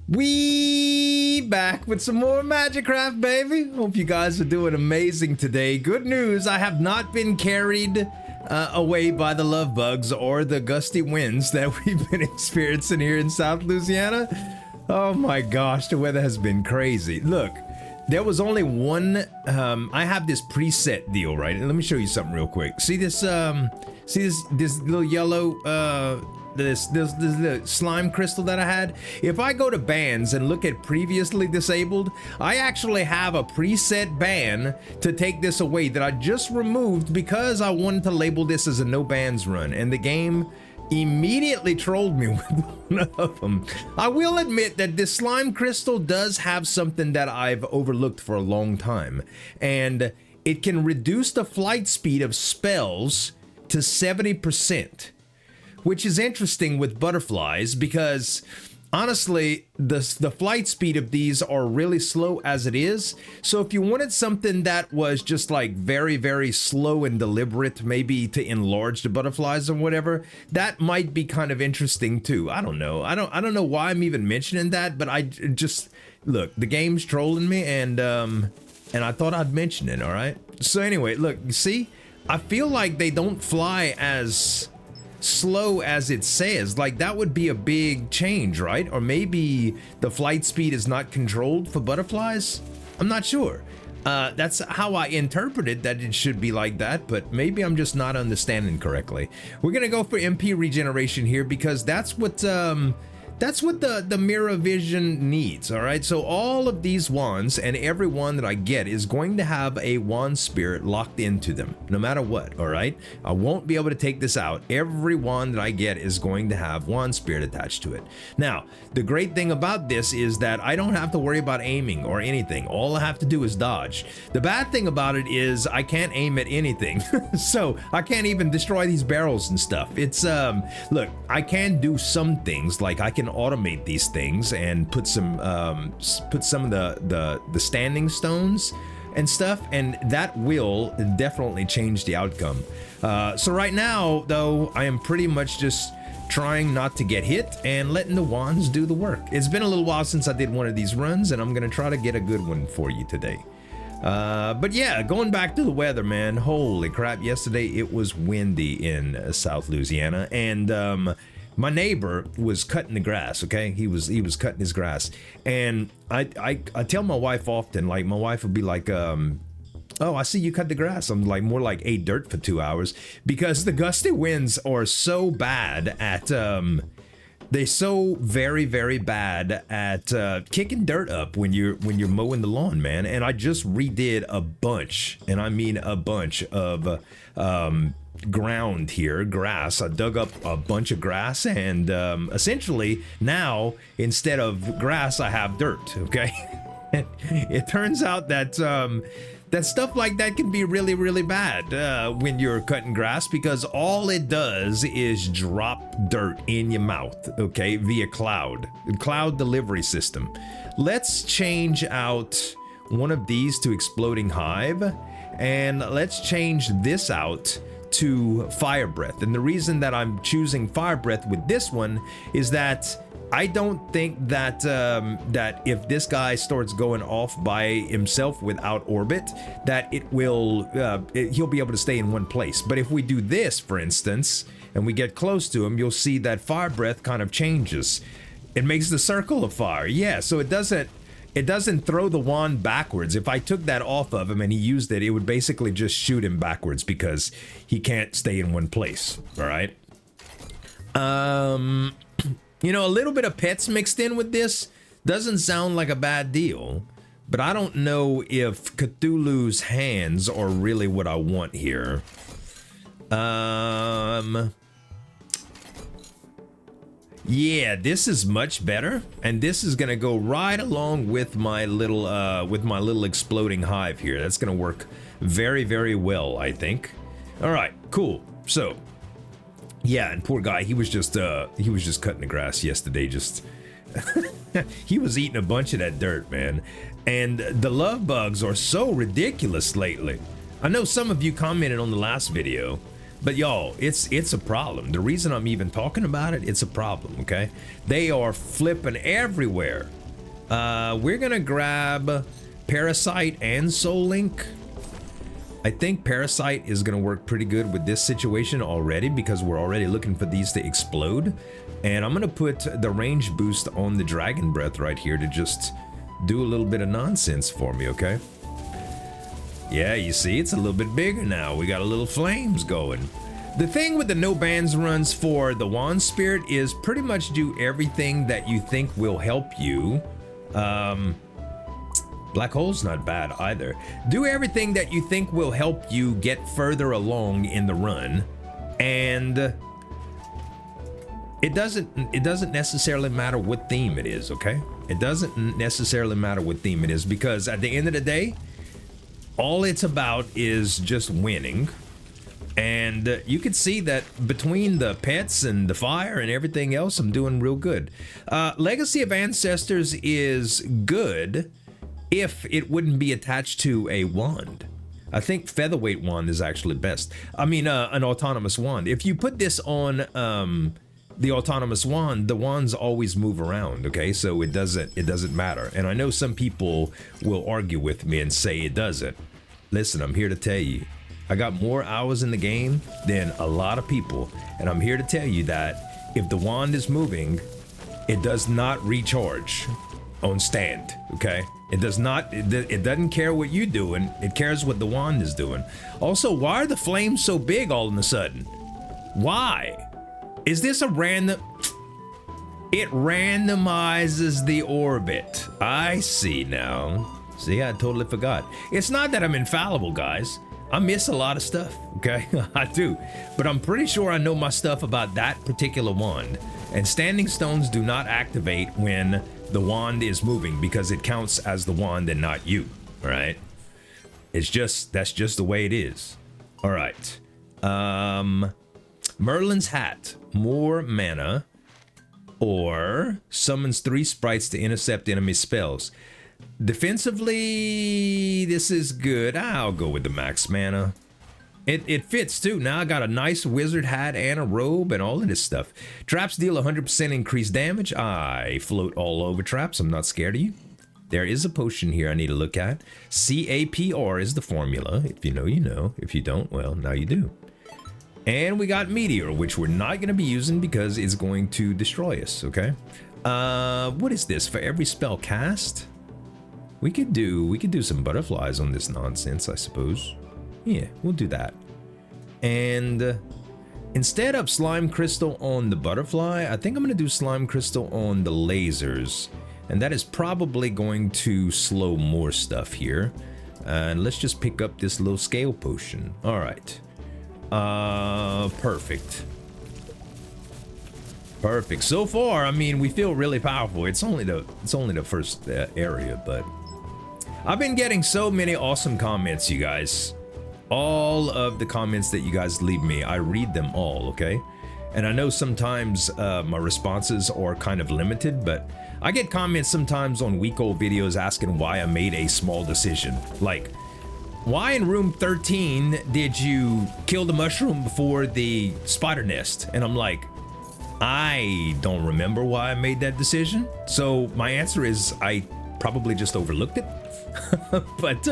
We back with some more MAGICRAFT, baby. Hope you guys are doing amazing today. Good news, I have not been carried away by the love bugs or the gusty winds that we've been experiencing here in South Louisiana. Oh my gosh, the weather has been crazy. Look, there was only one, I have this preset deal, right? And let me show you something real quick. See this little yellow, this slime crystal that I had? If I go to bans and look at previously disabled, I actually have a preset ban to take this away that I just removed because I wanted to label this as a no bans run, and the game immediately trolled me with one of them. I will admit that this slime crystal does have something that I've overlooked for a long time, and it can reduce the flight speed of spells to 70%. Which is interesting with butterflies because honestly, the flight speed of these are really slow as it is. So if you wanted something that was just like very, very slow and deliberate, maybe to enlarge the butterflies or whatever, that might be kind of interesting too. I don't know. I don't know why I'm even mentioning that, but I just look, the game's trolling me, and I thought I'd mention it. All right. So anyway, look, you see, I feel like they don't fly as slow as it says. Like that would be a big change, right? Or maybe the flight speed is not controlled for butterflies. I'm not sure. That's how I interpreted that it should be like that, but maybe I'm just not understanding correctly. We're gonna go for MP regeneration here because that's what the mirror vision needs. All right, so all of these wands and every wand that I get is going to have a wand spirit locked into them no matter what. All right, I won't be able to take this out. Every wand that I get is going to have wand spirit attached to it. Now the great thing about this is that I don't have to worry about aiming or anything. All I have to do is dodge. The bad thing about it is I can't aim at anything. So I can't even destroy these barrels and stuff. It's look, I can do some things, like I can automate these things and put some of the standing stones and stuff, and that will definitely change the outcome. So right now though, I am pretty much just trying not to get hit and letting the wands do the work. It's been a little while since I did one of these runs, and I'm gonna try to get a good one for you today. But yeah, going back to the weather, man, holy crap, yesterday it was windy in South Louisiana, and my neighbor was cutting the grass. Okay, he was cutting his grass, and I tell my wife often, like my wife would be like, oh, I see you cut the grass. I'm like, more like ate dirt for 2 hours, because the gusty winds are so bad at they're so very, very bad at kicking dirt up when you're mowing the lawn, man. And I just redid a bunch, and I mean a bunch of ground here, grass. I dug up a bunch of grass, and essentially now instead of grass I have dirt. Okay. It turns out that that stuff like that can be really, really bad when you're cutting grass, because all it does is drop dirt in your mouth, okay, via cloud delivery system. Let's change out one of these to exploding hive, and let's change this out to fire breath. And the reason that I'm choosing fire breath with this one is that I don't think that that if this guy starts going off by himself without orbit, that it will he'll be able to stay in one place. But if we do this, for instance, and we get close to him, you'll see that fire breath kind of changes. It makes the circle of fire. Yeah, so it doesn't throw the wand backwards. If I took that off of him and he used it, it would basically just shoot him backwards because he can't stay in one place. All right. You know, a little bit of pets mixed in with this doesn't sound like a bad deal, but I don't know if Cthulhu's hands are really what I want here. Yeah, this is much better, and this is gonna go right along with my little exploding hive here. That's gonna work very, very well, I think. All right, cool. So yeah, and poor guy, he was just cutting the grass yesterday. Just he was eating a bunch of that dirt, man. And the love bugs are so ridiculous lately. I know some of you commented on the last video But y'all, it's a problem. The reason I'm even talking about it, it's a problem, okay? They are flipping everywhere. We're gonna grab Parasite and Soul Link. I think Parasite is gonna work pretty good with this situation already because we're already looking for these to explode. And I'm gonna put the range boost on the Dragon Breath right here to just do a little bit of nonsense for me, okay? Yeah, you see, it's a little bit bigger now. We got a little flames going. The thing with the no bans runs for the Wand Spirit is pretty much do everything that you think will help you. Black Hole's not bad either. Do everything that you think will help you get further along in the run. And it doesn't necessarily matter what theme it is, okay? It doesn't necessarily matter what theme it is because at the end of the day, all it's about is just winning. And you can see that between the pets and the fire and everything else, I'm doing real good. Legacy of Ancestors is good if it wouldn't be attached to a wand. I think Featherweight Wand is actually best. I mean, an autonomous wand. If you put this on the autonomous wand, the wands always move around, okay? So it doesn't matter. And I know some people will argue with me and say it doesn't. Listen, I'm here to tell you, I got more hours in the game than a lot of people, and I'm here to tell you that if the wand is moving, it does not recharge on stand, okay? It does not, it doesn't care what you're doing, it cares what the wand is doing. Also, why are the flames so big all of a sudden? Why? Is this a random? It randomizes the orbit. I see now. See, I totally forgot. It's not that I'm infallible, guys. I miss a lot of stuff, okay? I do. But I'm pretty sure I know my stuff about that particular wand. And standing stones do not activate when the wand is moving because it counts as the wand and not you, all right? It's just, that's just the way it is. All right. Merlin's Hat. More mana, or summons 3 sprites to intercept enemy spells. Defensively, this is good. I'll go with the max mana. It fits too. Now I got a nice wizard hat and a robe and all of this stuff. Traps deal 100% increased damage. I float all over traps. I'm not scared of you. There is a potion here I need to look at. CAPR is the formula. If you know, you know. If you don't, well, now you do. And we got Meteor, which we're not going to be using because it's going to destroy us, okay? What is this? For every spell cast? We could do some butterflies on this nonsense, I suppose. Yeah, we'll do that. And instead of slime crystal on the butterfly, I think I'm going to do slime crystal on the lasers. And that is probably going to slow more stuff here. And let's just pick up this little scale potion. All right. Perfect. Perfect. So far, I mean, we feel really powerful. It's only the first area, but I've been getting so many awesome comments, you guys. All of the comments that you guys leave me, I read them all, okay? And I know sometimes my responses are kind of limited, but I get comments sometimes on week-old videos asking why I made a small decision. Like, why in room 13 did you kill the mushroom before the spider nest? And I'm like, I don't remember why I made that decision. So my answer is I probably just overlooked it. But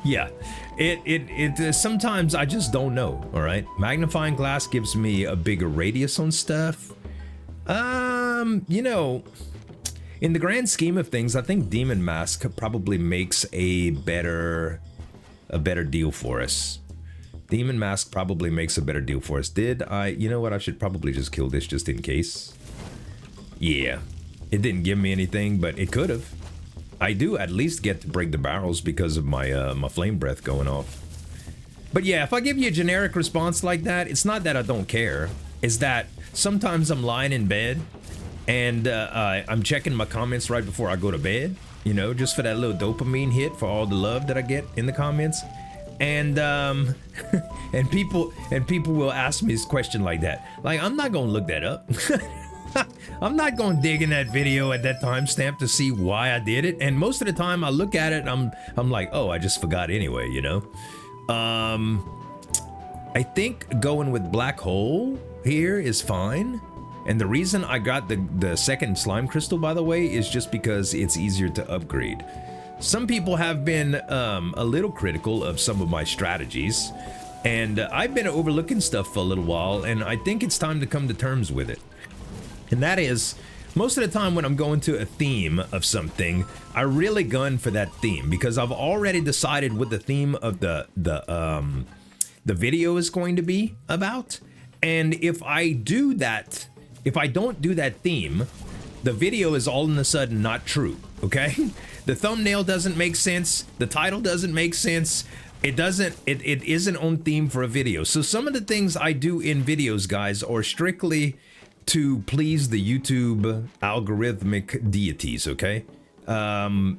yeah, it sometimes I just don't know. All right, magnifying glass gives me a bigger radius on stuff. You know, in the grand scheme of things, I think Demon Mask probably makes a better deal for us. Demon Mask probably makes a better deal for us. You know what? I should probably just kill this just in case. Yeah, it didn't give me anything, but it could have. I do at least get to break the barrels because of my my flame breath going off. But yeah, if I give you a generic response like that, it's not that I don't care. It's that sometimes I'm lying in bed and I'm checking my comments right before I go to bed. You know, just for that little dopamine hit for all the love that I get in the comments. And and people will ask me this question like that. Like, I'm not gonna look that up. I'm not gonna dig in that video at that timestamp to see why I did it. And most of the time I look at it, I'm like, oh, I just forgot anyway, you know. I think going with black hole here is fine. And the reason I got the second slime crystal, by the way, is just because it's easier to upgrade. Some people have been a little critical of some of my strategies, and I've been overlooking stuff for a little while, and I think it's time to come to terms with it. And that is, most of the time when I'm going to a theme of something, I really gun for that theme because I've already decided what the theme of the video is going to be about. And if I do that, if I don't do that theme, the video is all of a sudden not true, okay? The thumbnail doesn't make sense. The title doesn't make sense. It isn't on theme for a video. So some of the things I do in videos, guys, are strictly to please the YouTube algorithmic deities, okay? When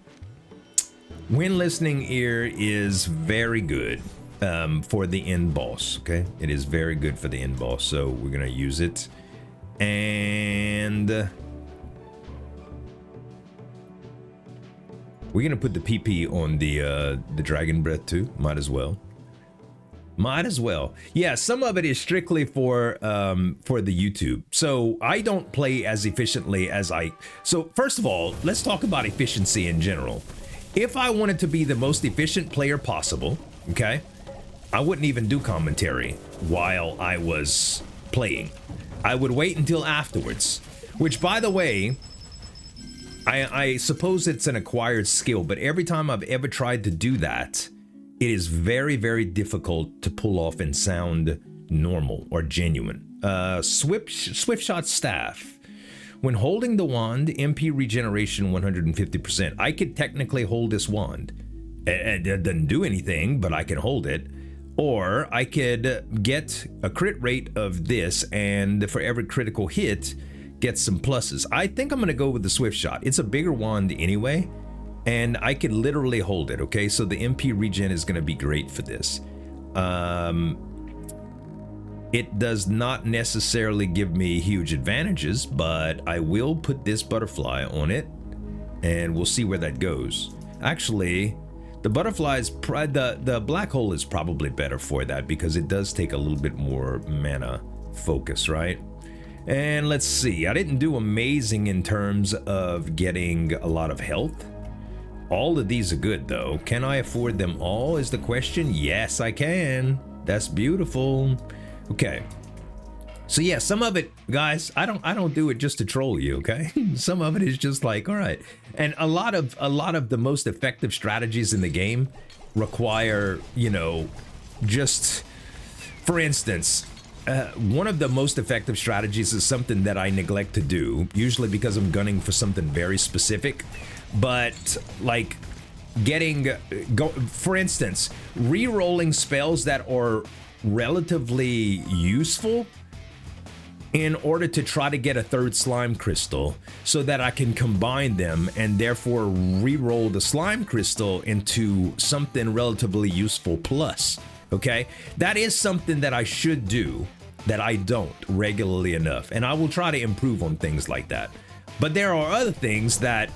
listening ear is very good for the end boss, okay? It is very good for the end boss, so we're gonna use it. And we're gonna put the PP on the dragon breath too. Might as well. Might as well. Yeah, some of it is strictly for the YouTube. So I don't play as efficiently as So first of all, let's talk about efficiency in general. If I wanted to be the most efficient player possible, okay, I wouldn't even do commentary while I was playing. I would wait until afterwards, which, by the way, I suppose it's an acquired skill, but every time I've ever tried to do that, it is very, very difficult to pull off and sound normal or genuine. Swift Shot Staff. When holding the wand, MP regeneration 150%. I could technically hold this wand. It doesn't do anything, but I can hold it. Or I could get a crit rate of this, and for every critical hit, get some pluses. I think I'm gonna go with the Swift Shot. It's a bigger wand anyway, and I can literally hold it, okay? So the MP regen is gonna be great for this. It does not necessarily give me huge advantages, but I will put this butterfly on it, and we'll see where that goes. Actually, the butterflies, the black hole is probably better for that because it does take a little bit more mana focus, right? And let's see, I didn't do amazing in terms of getting a lot of health. All of these are good though. Can I afford them all is the question. Yes, I can. That's beautiful. Okay. So yeah, some of it, guys, I don't do it just to troll you, okay? Some of it is just like, all right. And a lot of the most effective strategies in the game require, you know, just, for instance, one of the most effective strategies is something that I neglect to do, usually because I'm gunning for something very specific. But like for instance, re-rolling spells that are relatively useful in order to try to get a third slime crystal so that I can combine them and therefore re-roll the slime crystal into something relatively useful plus, okay? That is something that I should do that I don't regularly enough, and I will try to improve on things like that. But there are other things that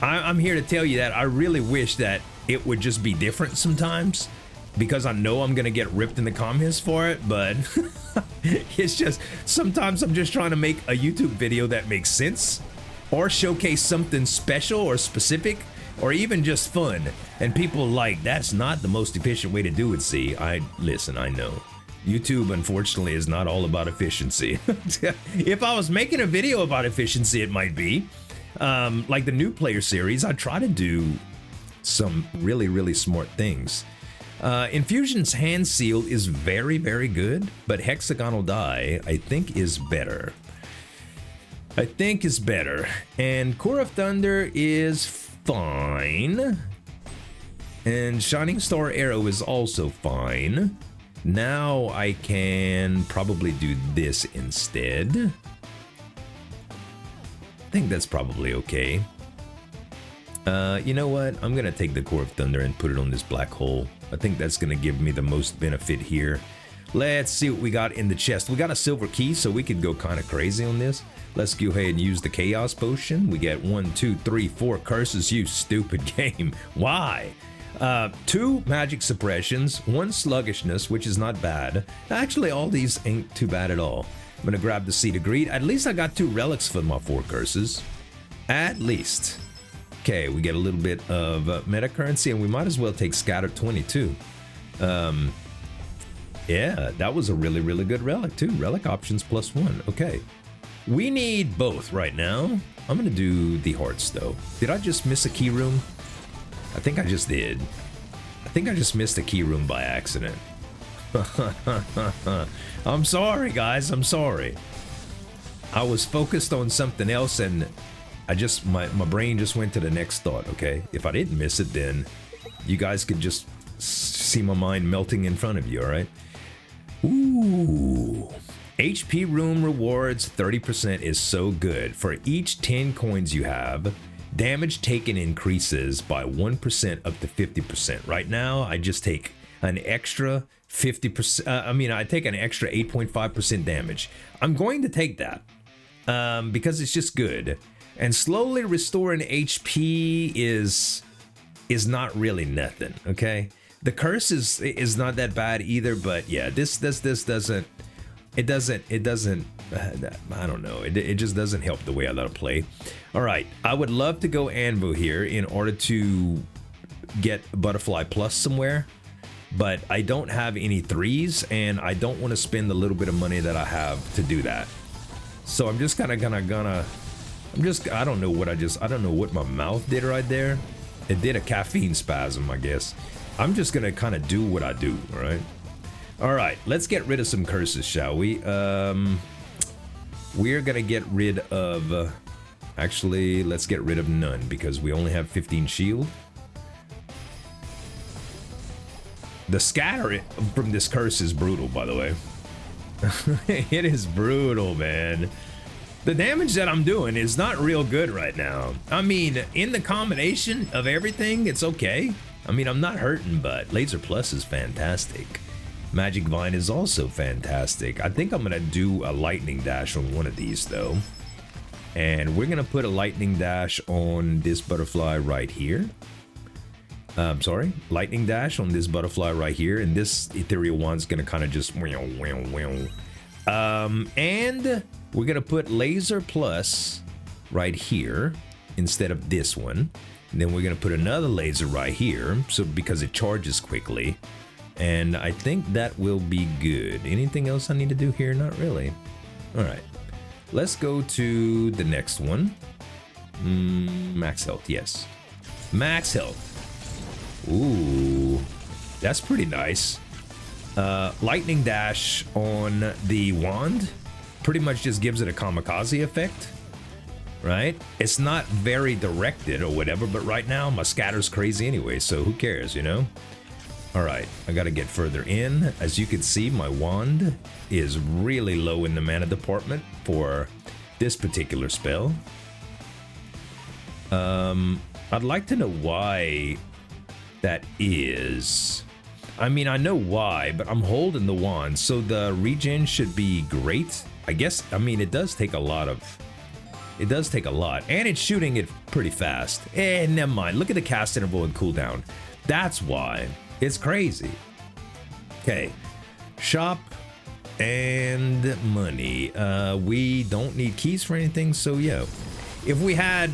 I'm here to tell you that I really wish that it would just be different sometimes, because I know I'm gonna get ripped in the comments for it, but it's just, sometimes I'm just trying to make a YouTube video that makes sense or showcase something special or specific or even just fun. And people like, that's not the most efficient way to do it. See, listen, I know. YouTube, unfortunately, is not all about efficiency. If I was making a video about efficiency, it might be. Like the new player series, I try to do some really, really smart things. Infusion's Hand Seal is very, very good, but Hexagonal Die, I think, is better. And Core of Thunder is fine. And Shining Star Arrow is also fine. Now I can probably do this instead. I think that's probably okay. You know what? I'm gonna take the Core of Thunder and put it on this black hole. I think that's gonna give me the most benefit here. Let's see what we got in the chest. We got a silver key, so we could go kind of crazy on this. Let's go ahead and use the Chaos Potion. We get 1, 2, 3, 4 curses, you stupid game. Why? 2 magic suppressions, 1 sluggishness, which is not bad. Actually, all these ain't too bad at all. I'm gonna grab the Seed of Greed. At least I got 2 relics for my 4 curses. At least. Okay, we get a little bit of meta currency, and we might as well take Scatter 22. Yeah, that was a really, really good relic too. Relic options +1. Okay. We need both right now. I'm gonna do the hearts though. Did I just miss a key room? I think I just did. I think I just missed a key room by accident. I'm sorry, guys. I'm sorry. I was focused on something else, and I just my brain just went to the next thought. Okay, if I didn't miss it, then you guys could just see my mind melting in front of you. All right. Ooh. HP room rewards 30% is so good. For each 10 coins you have, damage taken increases by 1% up to 50%. Right now, I just take an extra 50%. I take an extra 8.5% damage. I'm going to take that because it's just good. And slowly restoring HP is not really nothing. Okay, the curse is not that bad either. But yeah, this doesn't. It doesn't, I don't know, it just doesn't help the way I let it play. All right, I would love to go Anvil here in order to get Butterfly Plus somewhere, but I don't have any 3s, and I don't want to spend the little bit of money that I have to do that. So I'm just I don't know what my mouth did right there. It did a caffeine spasm, I guess. I'm just gonna kind of do what I do, all right? All right, let's get rid of some curses, shall we? We're gonna get rid of, actually, let's get rid of none because we only have 15 shield. The scatter from this curse is brutal, by the way. It is brutal, man. The damage that I'm doing is not real good right now. I mean, in the combination of everything, it's okay. I mean, I'm not hurting, but Laser Plus is fantastic. Magic Vine is also fantastic. I think I'm gonna do a lightning dash on one of these though. And we're gonna put a lightning dash on this butterfly right here. Lightning dash on this butterfly right here. And this ethereal wand's gonna kind of just and we're gonna put Laser Plus right here instead of this one. And then we're gonna put another laser right here, so because it charges quickly. And I think that will be good. Anything else I need to do here? Not really. All right, let's go to the next one. Max health, yes. Max health. Ooh, that's pretty nice. Lightning dash on the wand pretty much just gives it a kamikaze effect, right? It's not very directed or whatever, but right now my scatter's crazy anyway, so who cares, you know? All right, I gotta get further in. As you can see, my wand is really low in the mana department for this particular spell. I'd like to know why that is. I mean, I know why, but I'm holding the wand, so the regen should be great. I guess, I mean, it does take a lot, and it's shooting it pretty fast. Never mind, look at the cast interval and cooldown. That's why. It's crazy. Okay, shop and money. We don't need keys for anything, so yeah. If we had,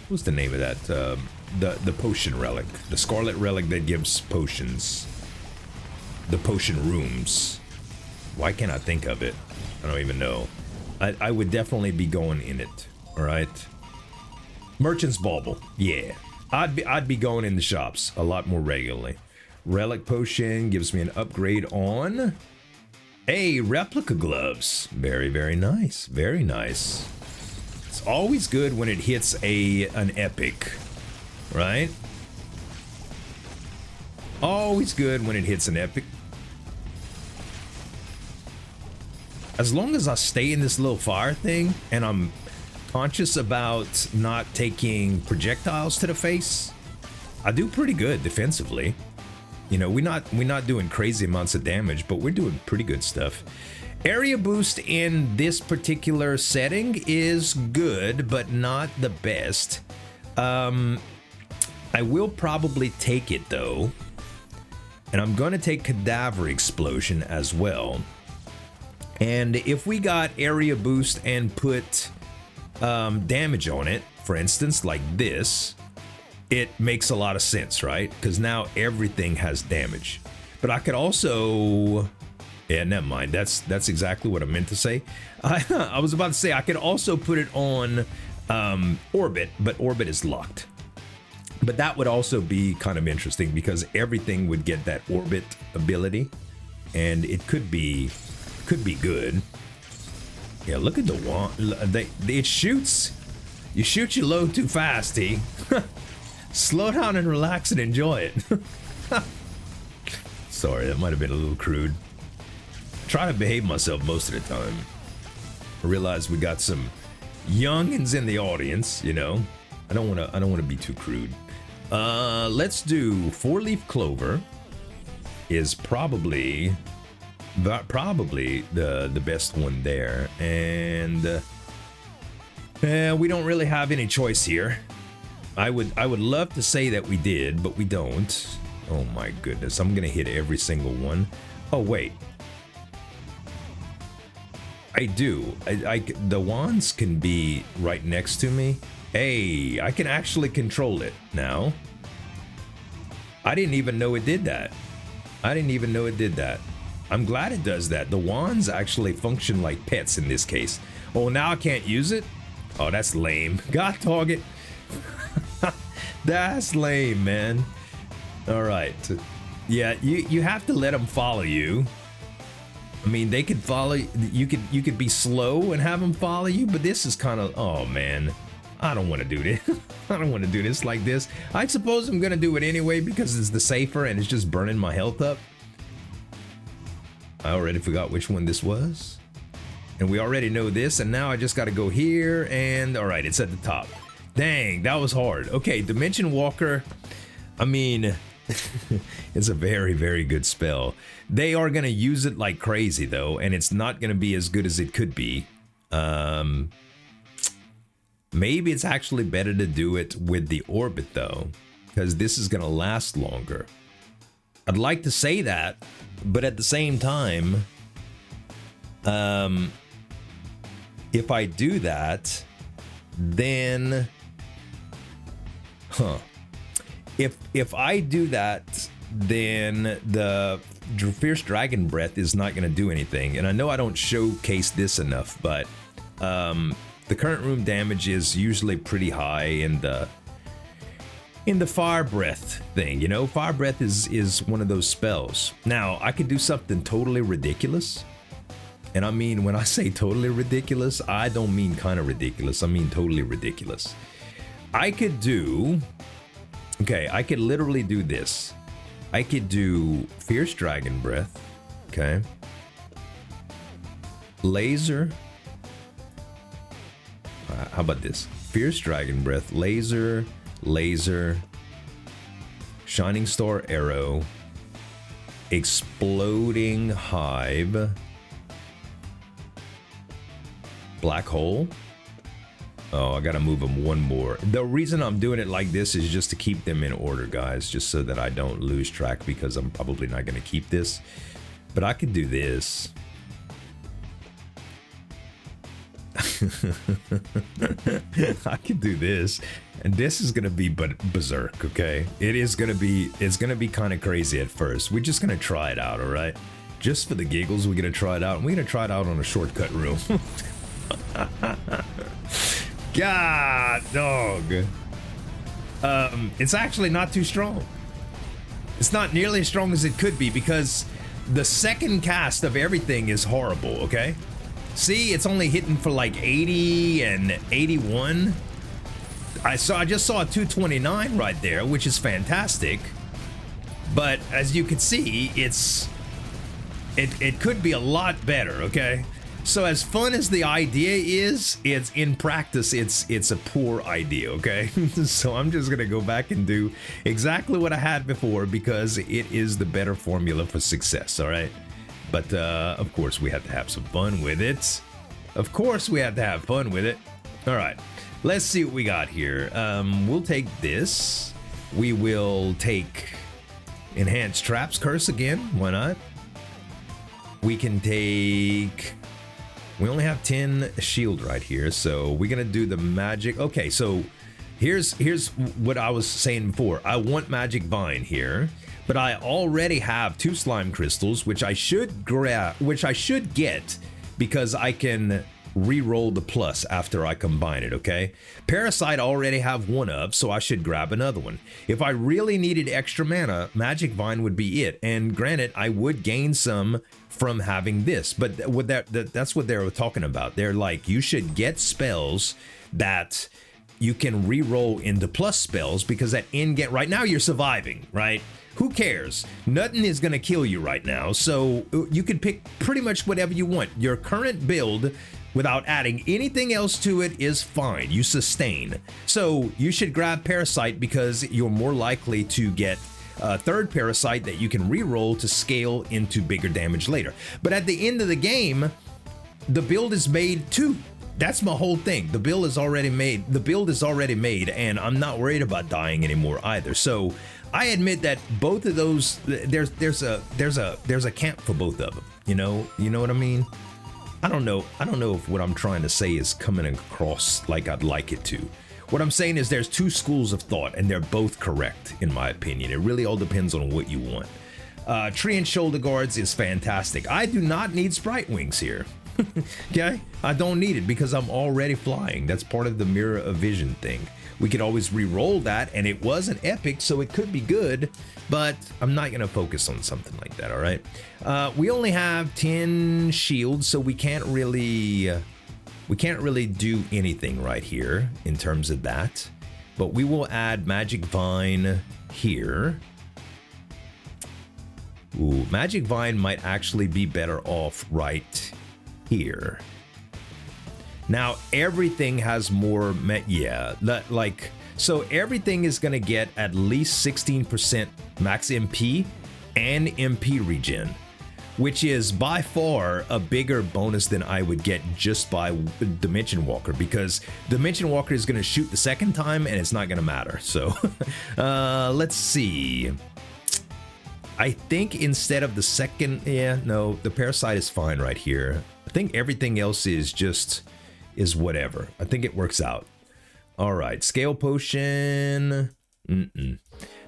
what's the name of that? The potion relic, the scarlet relic that gives potions. The potion rooms. Why can't I think of it? I don't even know. I would definitely be going in it. All right. Merchant's Bauble. Yeah. I'd be going in the shops a lot more regularly. Relic potion gives me an upgrade on replica gloves. Very, very nice. Very nice. It's always good when it hits an epic, right? Always good when it hits an epic. As long as I stay in this little fire thing and I'm conscious about not taking projectiles to the face, I do pretty good defensively. You know, we're not doing crazy amounts of damage, but we're doing pretty good stuff. Area boost in this particular setting is good, but not the best. I will probably take it though. And I'm going to take Cadaver Explosion as well. And if we got area boost and put damage on it, for instance, like this, it makes a lot of sense, right? Because now everything has damage. But I could also... Yeah, never mind. That's exactly what I meant to say. I was about to say I could also put it on Orbit, but Orbit is locked. But that would also be kind of interesting because everything would get that Orbit ability, and it could be good. Yeah, look at the wand. It shoots. You shoot your load too fast, T. Slow down and relax and enjoy it. Sorry, that might have been a little crude. Try to behave myself most of the time. I realize we got some youngins in the audience, you know. I don't want to be too crude. Let's do 4-leaf clover. Is probably the best one there, and we don't really have any choice here. I would love to say that we did, but we don't. Oh my goodness, I'm gonna hit every single one. Oh wait, I do. The wands can be right next to me. Hey, I can actually control it now. I didn't even know it did that. I'm glad it does that. The wands actually function like pets in this case. Oh, now I can't use it? Oh, that's lame. God dog it. That's lame, man. All right. Yeah, you have to let them follow you. I mean, they could follow you. You could be slow and have them follow you, but this is kind of, oh man, I don't want to do this. I don't want to do this like this. I suppose I'm gonna do it anyway because it's the safer and it's just burning my health up. I already forgot which one this was, and we already know this, and now I just got to go here, and all right, it's at the top. Dang, that was hard. Okay, Dimension Walker. I mean, it's a very, very good spell. They are gonna use it like crazy though, and it's not gonna be as good as it could be. Maybe it's actually better to do it with the Orbit though, because this is gonna last longer. I'd like to say that, but at the same time, if I do that, then, if I do that, then the Fierce Dragon Breath is not going to do anything. And I know I don't showcase this enough, but the current room damage is usually pretty high in the Fire Breath thing. You know, Fire Breath is one of those spells. Now, I could do something totally ridiculous. And I mean, when I say totally ridiculous, I don't mean kind of ridiculous. I mean totally ridiculous. I could do... Okay, I could literally do this. I could do Fierce Dragon Breath. Okay. Laser. How about this? Fierce Dragon Breath, Laser, Shining Star Arrow, Exploding Hive, Black Hole. Oh, I gotta move them one more. The reason I'm doing it like this is just to keep them in order, guys, just so that I don't lose track, because I'm probably not gonna keep this. But I could do this. I could do this, and this is gonna be berserk. Okay, it's gonna be kind of crazy at first. We're just gonna try it out, all right? Just for the giggles, we're gonna try it out, and we're gonna try it out on a shortcut room. God dog. It's actually not too strong. It's not nearly as strong as it could be, because the second cast of everything is horrible. Okay, see, it's only hitting for like 80 and 81. I just saw a 229 right there, which is fantastic. But as you can see, it could be a lot better. Okay, so as fun as the idea is, it's in practice, it's a poor idea. Okay, so I'm just gonna go back and do exactly what I had before, because it is the better formula for success. All right. But of course, we have to have some fun with it. Of course, we have to have fun with it. All right, let's see what we got here. We'll take this. We will take Enhanced Traps Curse again. Why not? We can take... We only have 10 shield right here, so we're gonna do the magic. Okay, so here's what I was saying before. I want Magic Vine here, but I already have 2 slime crystals, which I should get because I can re-roll the plus after I combine it, okay? Parasite I already have 1 of, so I should grab another one. If I really needed extra mana, Magic Vine would be it. And granted, I would gain some from having this, but that's what they were talking about. They're like, you should get spells that you can re-roll into plus spells, because at end game, right now you're surviving, right? Who cares? Nothing is gonna kill you right now, so you can pick pretty much whatever you want. Your current build, without adding anything else to it, is fine. You sustain. So you should grab Parasite because you're more likely to get a third Parasite that you can re-roll to scale into bigger damage later. But at the end of the game, the build is made too. That's my whole thing. The build is already made. The build is already made, and I'm not worried about dying anymore either. So I admit that both of those, there's a camp for both of them. You know what I mean? I don't know if what I'm trying to say is coming across like I'd like it to. What I'm saying is there's 2 schools of thought, and they're both correct in my opinion. It really all depends on what you want. Tree and shoulder guards is fantastic. I do not need sprite wings here. Okay, I don't need it because I'm already flying. That's part of the mirror of vision thing. We could always re-roll that, and it was an epic, so it could be good, but I'm not gonna focus on something like that. All right, we only have 10 shields, so we can't really do anything right here in terms of that, but we will add Magic Vine here. Ooh, Magic Vine might actually be better off right here. Now everything has more so everything is gonna get at least 16% max MP and MP regen, which is by far a bigger bonus than I would get just by Dimension Walker, because Dimension Walker is gonna shoot the second time and it's not gonna matter. So let's see. I think instead of the second, the Parasite is fine right here. I think everything else is whatever. I think it works out. All right, Scale Potion.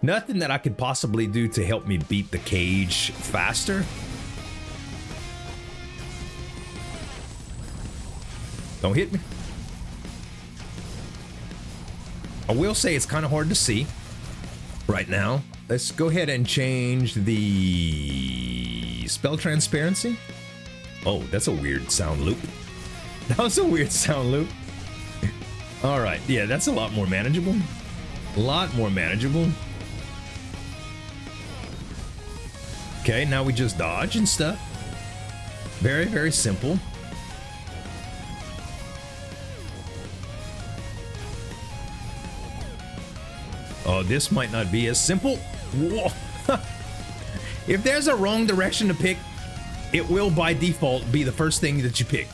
Nothing that I could possibly do to help me beat the cage faster. Don't hit me. I will say it's kind of hard to see right now. Let's go ahead and change the spell transparency. Oh, that's a weird sound loop. That was a weird sound loop. All right, yeah, that's a lot more manageable. A lot more manageable. Okay, now we just dodge and stuff. Very, very simple. Oh, this might not be as simple. Whoa. If there's a wrong direction to pick, it will by default be the first thing that you pick.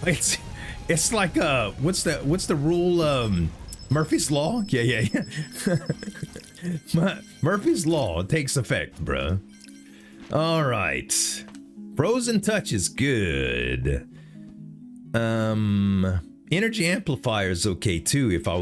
It's like what's the rule? Murphy's Law? Yeah. Murphy's Law takes effect, bruh. All right, Frozen Touch is good. Energy Amplifier is okay too if I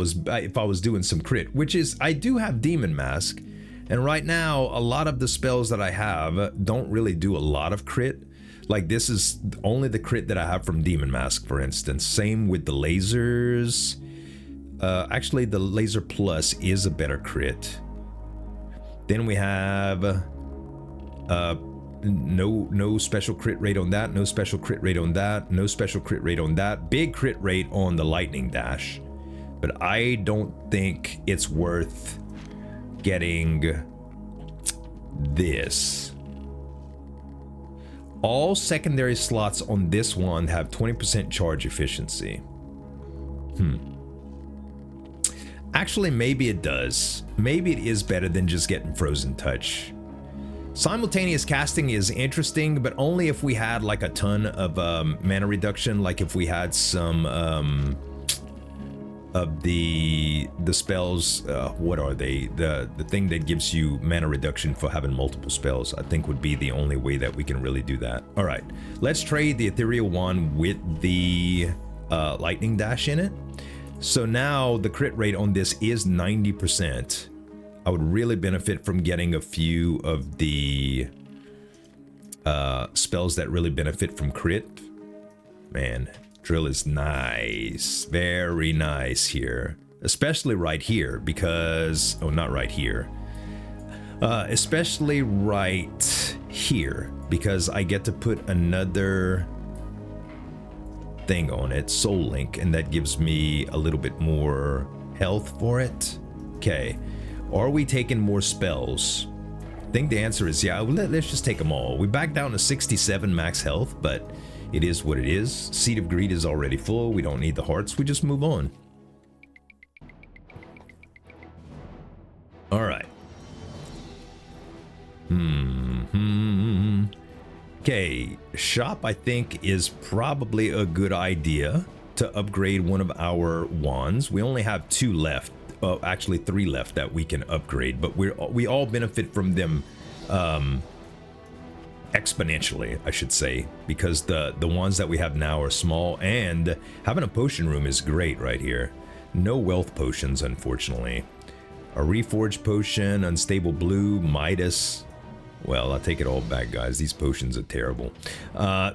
was doing some crit, which is I do have Demon Mask, and right now a lot of the spells that I have don't really do a lot of crit. Like this is only the crit that I have from Demon Mask, for instance. Same with the lasers. Actually, the Laser Plus is a better crit. Then we have no special crit rate on that, no special crit rate on that, no special crit rate on that, big crit rate on the Lightning Dash. But I don't think it's worth getting this. All secondary slots on this one have 20% charge efficiency. Actually, maybe it does. Maybe it is better than just getting Frozen Touch. Simultaneous casting is interesting, but only if we had like a ton of mana reduction, like if we had some of the spells. What are they? The thing that gives you mana reduction for having multiple spells, I think would be the only way that we can really do that. All right, let's trade the ethereal wand with the lightning dash in it. So now the crit rate on this is 90%. I would really benefit from getting a few of the spells that really benefit from crit. Man, drill is nice, very nice here, especially right here because, oh, not right here, especially right here because I get to put another thing on it, Soul Link, and that gives me a little bit more health for it. Okay, are we taking more spells? I think the answer is yeah. Let's just take them all. We back down to 67 max health, but it is what it is. Seed of Greed is already full. We don't need the hearts. We just move on. All right. Okay, shop I think is probably a good idea to upgrade one of our wands. We only have 2 left. Actually 3 left that we can upgrade, but we all benefit from them exponentially, I should say, because the ones that we have now are small, and having a potion room is great right here. No wealth potions, unfortunately. A reforged potion, unstable blue, Midas. Well, I'll take it all back, guys. These potions are terrible. A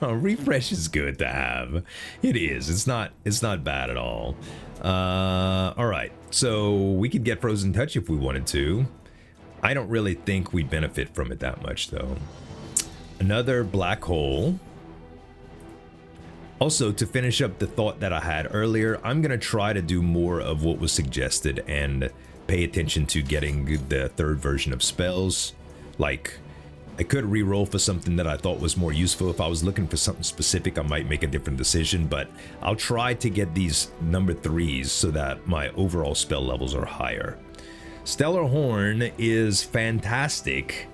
refresh is good to have. It is. It's not bad at all. All right. So we could get Frozen Touch if we wanted to. I don't really think we benefit from it that much, though. Another black hole. Also, to finish up the thought that I had earlier, I'm going to try to do more of what was suggested and pay attention to getting the 3rd version of spells. Like, I could reroll for something that I thought was more useful. If I was looking for something specific, I might make a different decision, but I'll try to get these number 3s so that my overall spell levels are higher. Stellar Horn is fantastic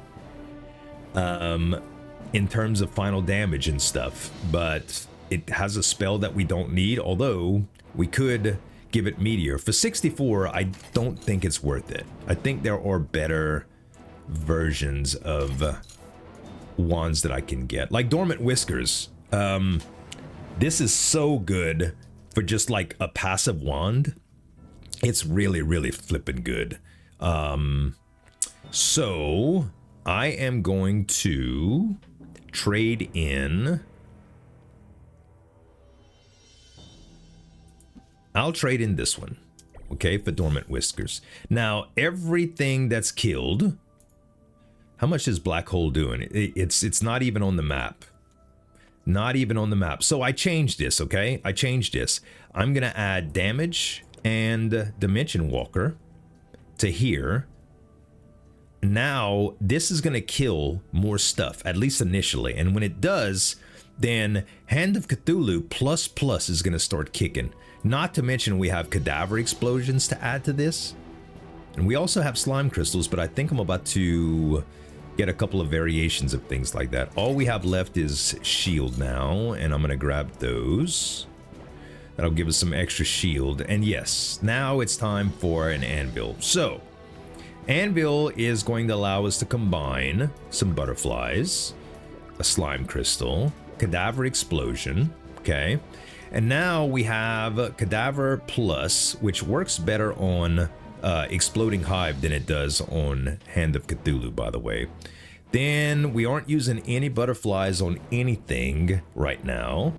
in terms of final damage and stuff, but it has a spell that we don't need, although we could give it Meteor. For 64, I don't think it's worth it. I think there are better versions of wands that I can get, like Dormant Whiskers. This is so good for just like a passive wand. It's really flippin' good. So I am going to trade in. I'll trade in this one, okay, for Dormant Whiskers. Now, everything that's killed, how much is Black Hole doing? It's not even on the map. Not even on the map. So I changed this, okay? I changed this. I'm going to add damage and Dimension Walker to here. Now, this is going to kill more stuff, at least initially. And when it does, then Hand of Cthulhu ++ is going to start kicking. Not to mention we have Cadaver Explosions to add to this. And we also have Slime Crystals, but I think I'm about to get a couple of variations of things like that. All we have left is Shield now, and I'm going to grab those. That'll give us some extra shield. And yes, now it's time for an Anvil. So, Anvil is going to allow us to combine some butterflies, a Slime Crystal, Cadaver Explosion, okay? And now we have Cadaver Plus, which works better on Exploding Hive than it does on Hand of Cthulhu, by the way. Then we aren't using any butterflies on anything right now.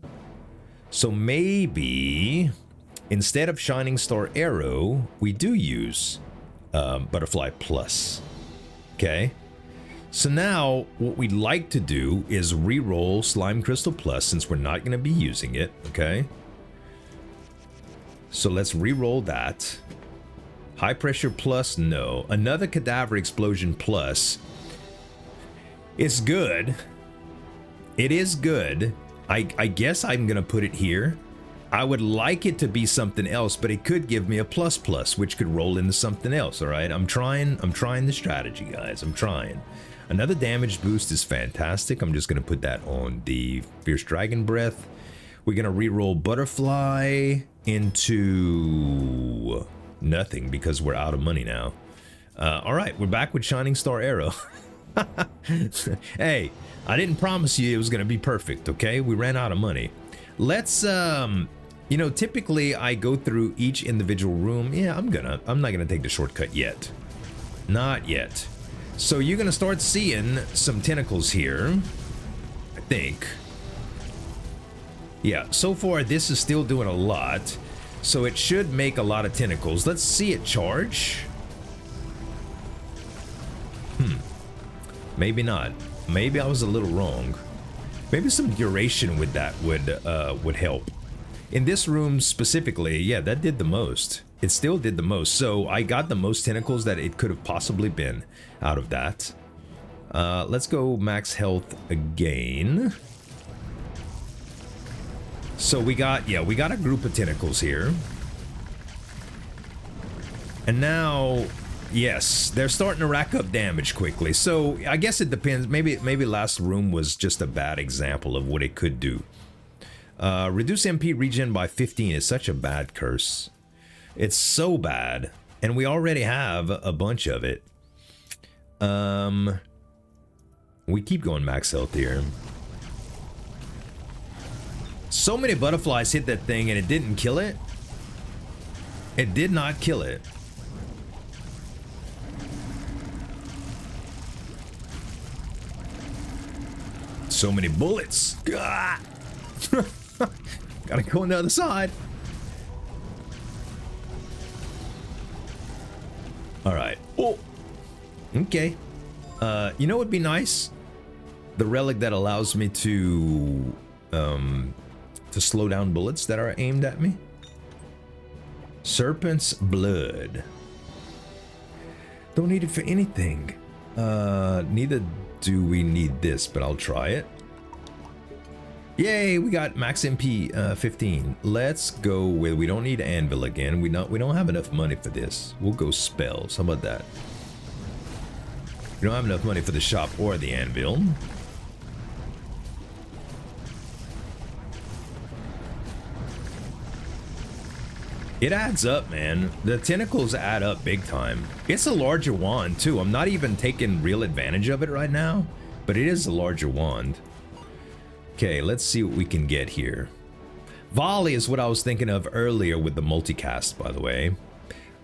So maybe instead of Shining Star Arrow, we do use Butterfly Plus. Okay. So now what we'd like to do is re-roll Slime Crystal Plus since we're not going to be using it. Okay. So let's re-roll that. High Pressure Plus, no. Another Cadaver Explosion Plus. It's good. It is good. I guess I'm going to put it here. I would like it to be something else, but it could give me a ++, which could roll into something else, all right? I'm trying the strategy, guys. I'm trying. Another damage boost is fantastic. I'm just going to put that on the Fierce Dragon Breath. We're going to re-roll Butterfly. into nothing because we're out of money now. All right, we're back with Shining Star Arrow. Hey, I didn't promise you it was gonna be perfect, okay? We ran out of money. Let's, you know, typically I go through each individual room. Yeah, I'm not gonna take the shortcut yet. Not yet. So you're gonna start seeing some tentacles here, I think. Yeah, so far this is still doing a lot, so it should make a lot of tentacles. Let's see it charge. Maybe not. Maybe I was a little wrong. Maybe some duration with that would help. In this room specifically, yeah, that did the most. It still did the most. So I got the most tentacles that it could have possibly been out of that. Let's go max health again. So we got a group of tentacles here. And now, yes, they're starting to rack up damage quickly. So I guess it depends. Maybe last room was just a bad example of what it could do. Reduce MP regen by 15 is such a bad curse. It's so bad. And we already have a bunch of it. We keep going max health here. So many butterflies hit that thing and it didn't kill it. It did not kill it. So many bullets. Gotta go on the other side. All right. Oh, okay. You know what would be nice? The relic that allows me to slow down bullets that are aimed at me. Serpent's blood. Don't need it for anything. Neither do we need this, but I'll try it. Yay, we got max MP 15. Let's go with, we don't need anvil again. We don't have enough money for this. We'll go spells. How about that? We don't have enough money for the shop or the anvil. It adds up, man. The tentacles add up big time. It's a larger wand too. I'm not even taking real advantage of it right now, but it is a larger wand. Okay, let's see what we can get here. Volley is what I was thinking of earlier with the multicast, by the way.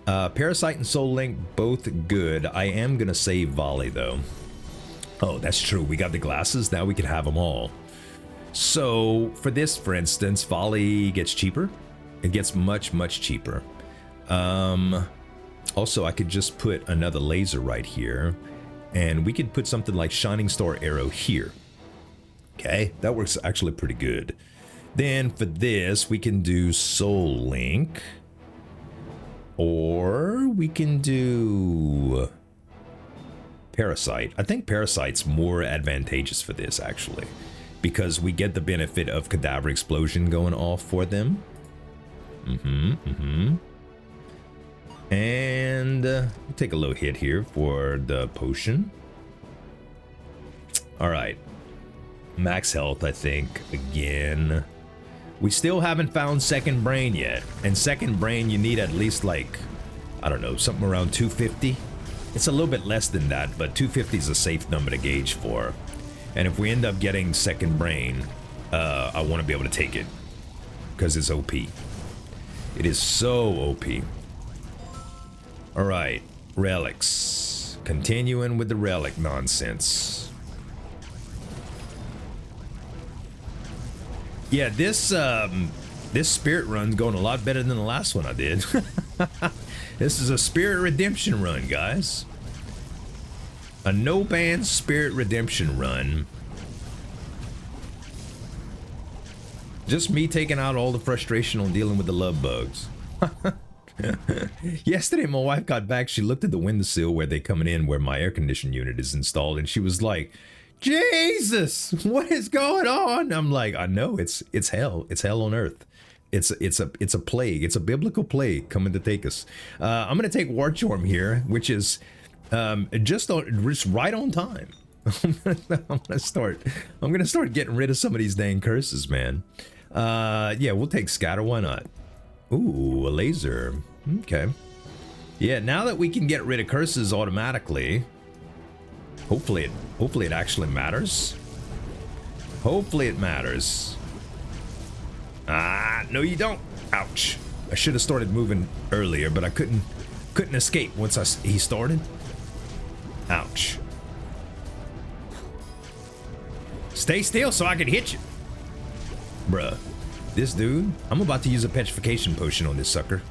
Parasite and Soul Link, both good. I am gonna save Volley though. Oh, that's true. We got the glasses. Now we can have them all. So for this, for instance, Volley gets cheaper. It gets much, much cheaper. Also, I could just put another laser right here, and we could put something like Shining Star Arrow here. Okay, that works actually pretty good. Then for this, we can do Soul Link, or we can do Parasite. I think Parasite's more advantageous for this actually, because we get the benefit of Cadaver Explosion going off for them. And we'll take a little hit here for the potion. All right, max health, I think, again. We still haven't found second brain yet, and second brain you need at least like, I don't know, something around 250. It's a little bit less than that, but 250 is a safe number to gauge for. And if we end up getting second brain, I want to be able to take it because it's OP. It is so OP. All right, relics. Continuing with the relic nonsense. Yeah, this spirit run's going a lot better than the last one I did. This is a spirit redemption run, guys. A no-ban spirit redemption run. Just me taking out all the frustration on dealing with the love bugs. Yesterday, my wife got back. She looked at the windowsill where they coming in, where my air conditioning unit is installed, and she was like, "Jesus, what is going on?" I'm like, "I know, it's hell. It's hell on earth. It's a plague. It's a biblical plague coming to take us." I'm gonna take Warchorm here, which is just right on time. I'm gonna start getting rid of some of these dang curses, man. Yeah, we'll take Scatter. Why not? Ooh, a laser. Okay. Yeah, now that we can get rid of curses automatically, hopefully it actually matters. Hopefully it matters. Ah, no you don't. Ouch. I should have started moving earlier, but I couldn't escape once he started. Ouch. Stay still so I can hit you. Bruh. This dude, I'm about to use a petrification potion on this sucker.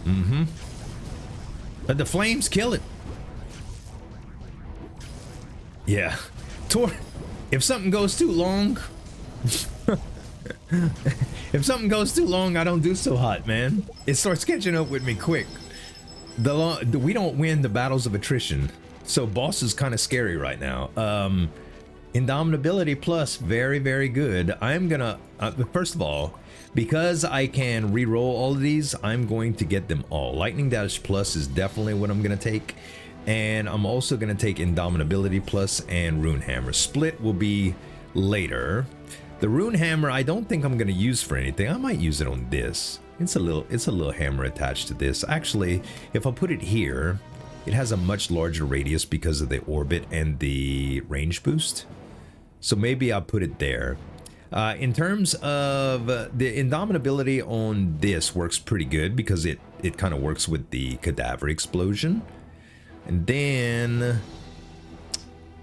Mm-hmm. But the flames kill it. Yeah. If something goes too long... if something goes too long, I don't do so hot, man. It starts catching up with me quick. We don't win the battles of attrition. So boss is kind of scary right now. Indomitability plus, very, very good. I'm gonna, first of all, because I can re-roll all of these, I'm going to get them all. Lightning Dash plus is definitely what I'm gonna take. And I'm also gonna take Indomitability plus and Rune Hammer. Split will be later. The Rune Hammer, I don't think I'm gonna use for anything. I might use it on this. It's a little hammer attached to this. Actually, if I put it here, it has a much larger radius because of the orbit and the range boost. So maybe I'll put it there. In terms of the Indomitability on this works pretty good because it kind of works with the cadaver explosion. And then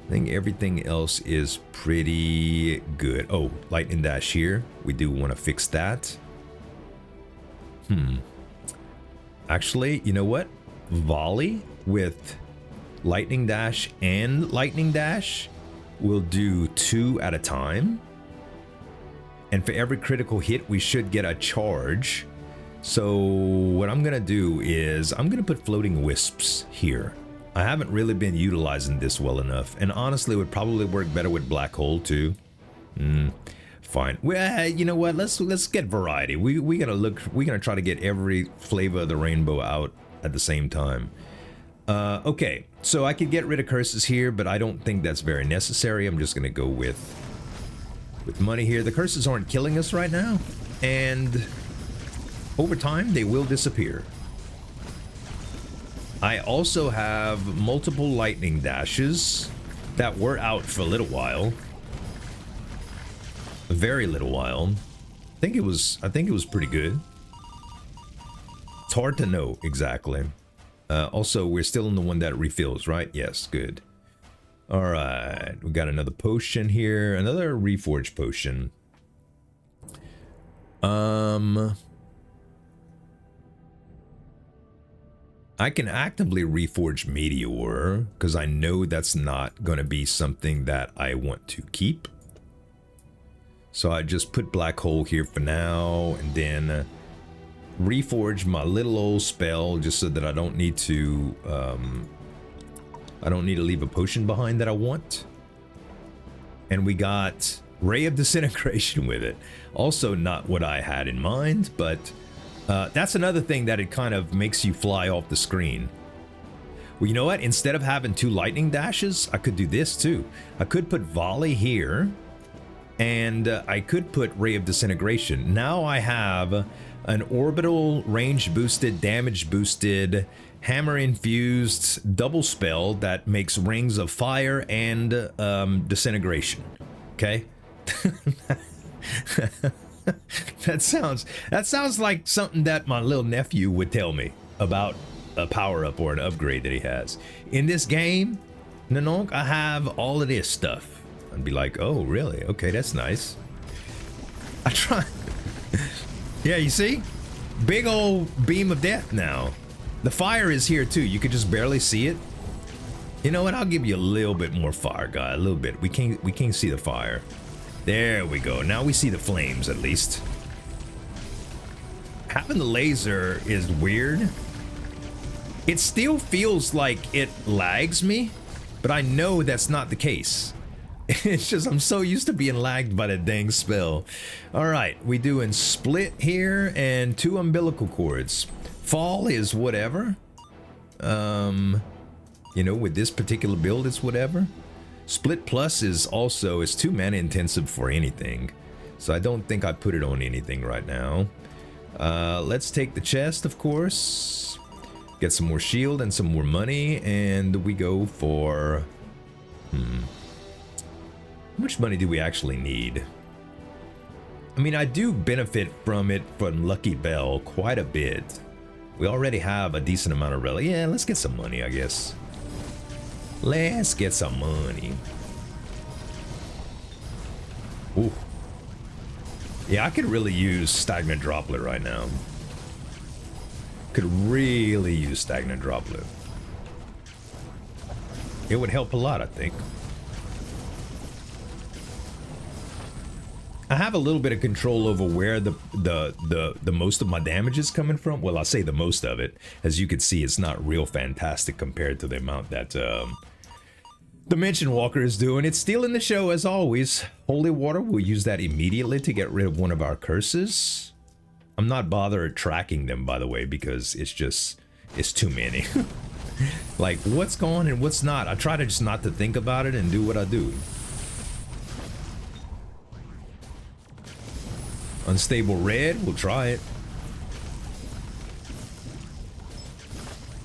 I think everything else is pretty good. Oh, Lightning Dash here. We do want to fix that. Actually, you know what? Volley with Lightning Dash and Lightning Dash. We'll do 2 at a time. And for every critical hit, we should get a charge. So what I'm going to do is I'm going to put floating wisps here. I haven't really been utilizing this well enough. And honestly, it would probably work better with black hole too. Fine. Well, you know what? Let's get variety. We're gonna try to get every flavor of the rainbow out at the same time. Okay, so I could get rid of curses here, but I don't think that's very necessary. I'm just gonna go with money here. The curses aren't killing us right now, and over time they will disappear. I also have multiple lightning dashes that were out for a little while. A very little while. I think it was pretty good. It's hard to know exactly. Also, we're still in the one that refills, right? Yes, good. All right, we got another potion here, another reforged potion. I can actively reforge Meteor because I know that's not going to be something that I want to keep. So I just put black hole here for now, and then reforge my little old spell just so that I don't need to leave a potion behind that I want. And we got Ray of Disintegration with it. Also not what I had in mind, but that's another thing that it kind of makes you fly off the screen. Well, you know what? Instead of having 2 lightning dashes, I could do this too. I could put Volley here. And I could put Ray of Disintegration. Now I have an orbital range boosted, damage boosted, hammer infused double spell that makes rings of fire and disintegration. Okay? That sounds like something that my little nephew would tell me about a power-up or an upgrade that he has. In this game, Nanonk, I have all of this stuff. I'd be like, oh, really? Okay, that's nice. I try. Yeah, you see? Big old beam of death now. The fire is here too. You could just barely see it. You know what? I'll give you a little bit more fire, guy. A little bit. We can't see the fire. There we go. Now we see the flames at least. Having the laser is weird. It still feels like it lags me, but I know that's not the case. It's just I'm so used to being lagged by that dang spell. All right, we doing split here and 2 umbilical cords. Fall is whatever. You know, with this particular build, it's whatever. Split Plus is 2 mana intensive for anything. So I don't think I put it on anything right now. Let's take the chest, of course. Get some more shield and some more money. And we go for... How much money do we actually need? I mean, I do benefit from it from Lucky Bell quite a bit. We already have a decent amount of relic. Yeah, let's get some money, I guess. Let's get some money. Ooh. Yeah, I could really use Stagnant Droplet right now. Could really use Stagnant Droplet. It would help a lot, I think. I have a little bit of control over where the most of my damage is coming from. Well, I say the most of it. As you can see, it's not real fantastic compared to the amount that Dimension Walker is doing. It's stealing the show as always. Holy Water, we'll use that immediately to get rid of one of our curses. I'm not bothered tracking them, by the way, because it's too many. Like, what's going and what's not. I try to just not to think about it and do what I do. Unstable red, we'll try it.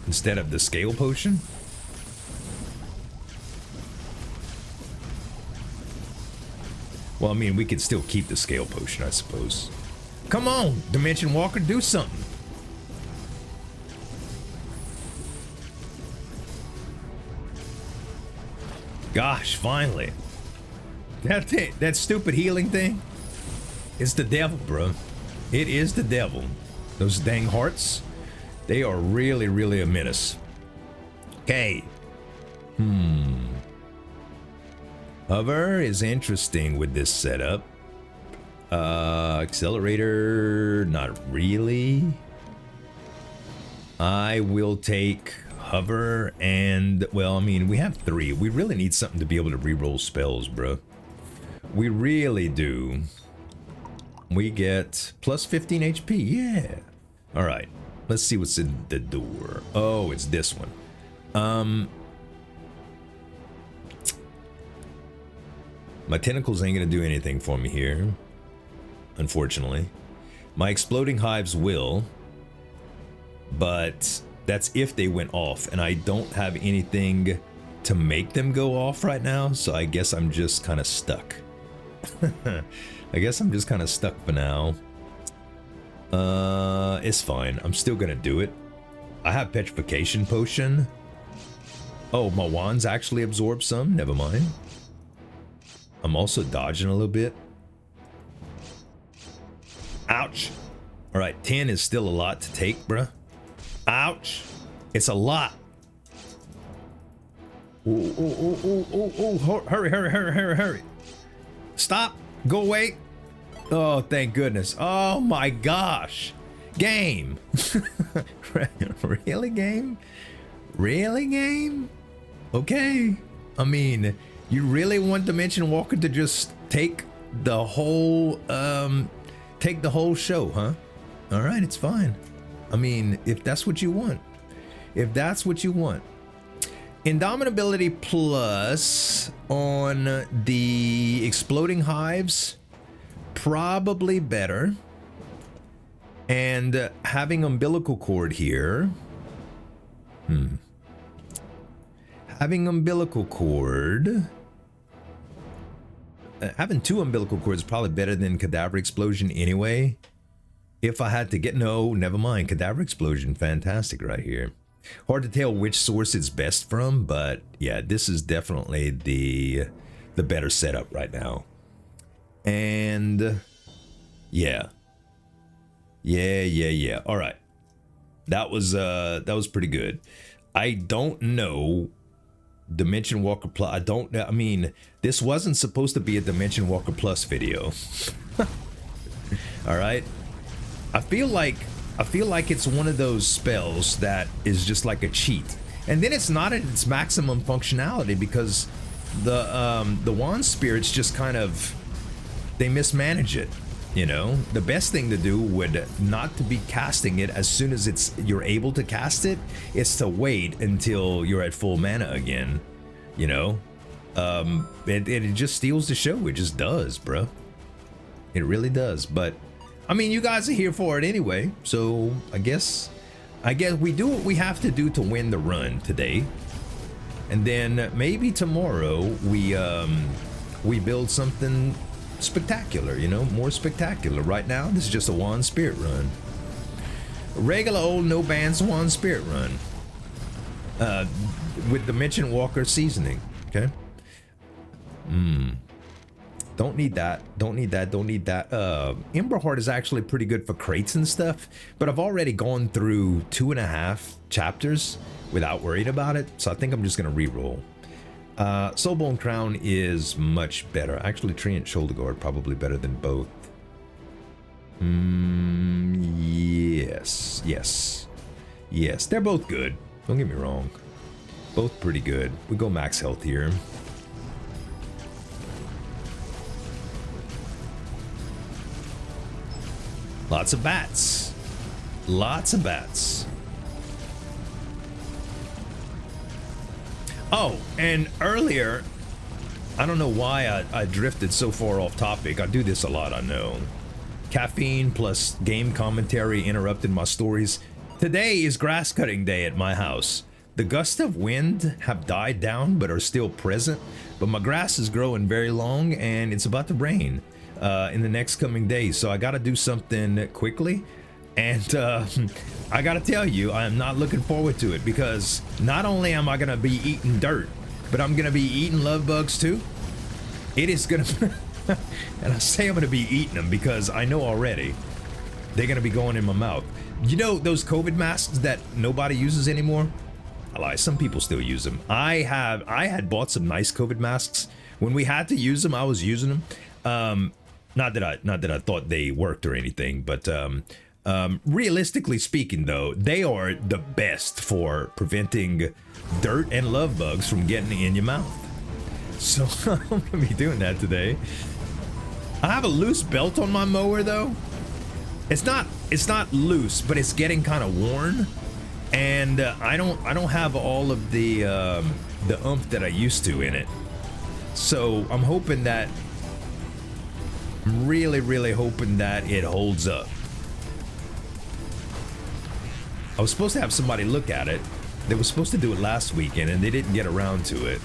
Instead of the scale potion. Well, I mean, we could still keep the scale potion, I suppose. Come on, Dimension Walker, do something. Gosh, finally. That stupid healing thing. It's the devil, bro. It is the devil. Those dang hearts, they are really, really a menace. Okay. Hover is interesting with this setup. Accelerator, not really. I will take hover and, well, I mean, we have 3. We really need something to be able to reroll spells, bro. We really do. We get plus 15 HP, yeah. All right, let's see what's in the door. Oh, it's this one. My tentacles ain't gonna do anything for me here, unfortunately. My exploding hives will, but that's if they went off, and I don't have anything to make them go off right now, so I guess I'm just kind of stuck. I guess I'm just kind of stuck for now. It's fine. I'm still gonna do it. I have petrification potion. Oh, my wands actually absorb some. Never mind. I'm also dodging a little bit. Ouch. All right, 10 is still a lot to take, bruh. Ouch. It's a lot. Oh, hurry, hurry, hurry, hurry, hurry. Stop. Go away. Oh, thank goodness. Oh my gosh. Game. Really, game? Really, game? Okay. I mean, you really want Dimension Walker to just take the whole show, huh? All right, it's fine. I mean, if that's what you want. If that's what you want. Indomitability plus on the exploding hives, probably better. And having umbilical cord here. Having umbilical cord. Having 2 umbilical cords is probably better than Cadaver Explosion anyway. If I had to get, no, never mind. Cadaver Explosion, fantastic right here. Hard to tell which source it's best from, but yeah, this is definitely the better setup right now. And yeah. All right. That was pretty good. I don't know Dimension Walker Plus. I mean, this wasn't supposed to be a Dimension Walker Plus video. All right. I feel like it's one of those spells that is just like a cheat, and then it's not at its maximum functionality because the wand spirits just kind of, they mismanage it. You know, the best thing to do would not to be casting it as soon as you're able to cast it. It's to wait until you're at full mana again, you know, It just steals the show. It just does, bro. It really does. But I mean, you guys are here for it anyway, so I guess we do what we have to do to win the run today, and then maybe tomorrow we build something spectacular, you know, more spectacular. Right now, this is just a Wand Spirit run, a regular old no bans Wand Spirit run, with Dimension Walker seasoning. Okay. Don't need that. Don't need that. Don't need that. Ember Heart is actually pretty good for crates and stuff, but I've already gone through 2.5 chapters without worrying about it, so I think I'm just gonna re-roll. Soulbone Crown is much better. Actually, Treant Shoulder Guard probably better than both. Yes, they're both good. Don't get me wrong. Both pretty good. We go max health here. Lots of bats. Lots of bats. Oh, and earlier, I don't know why I drifted so far off topic. I do this a lot, I know. Caffeine plus game commentary interrupted my stories. Today is grass cutting day at my house. The gusts of wind have died down but are still present, but my grass is growing very long and it's about to rain in the next coming days, so I gotta do something quickly. And I gotta tell you, I am not looking forward to it, because not only am I gonna be eating dirt, but I'm gonna be eating love bugs too. It is gonna and I say I'm gonna be eating them because I know already they're gonna be going in my mouth. You know those COVID masks that nobody uses anymore? I lie, some people still use them. I had bought some nice COVID masks. When we had to use them, I was using them. Not that I thought they worked or anything, but realistically speaking, though, they are the best for preventing dirt and love bugs from getting in your mouth. So I'm gonna be doing that today. I have a loose belt on my mower, though. It's not loose, but it's getting kind of worn, and I don't have all of the oomph that I used to in it. So I'm hoping that. I'm really hoping that it holds up. I was supposed to have somebody look at it. They were supposed to do it last weekend and they didn't get around to it.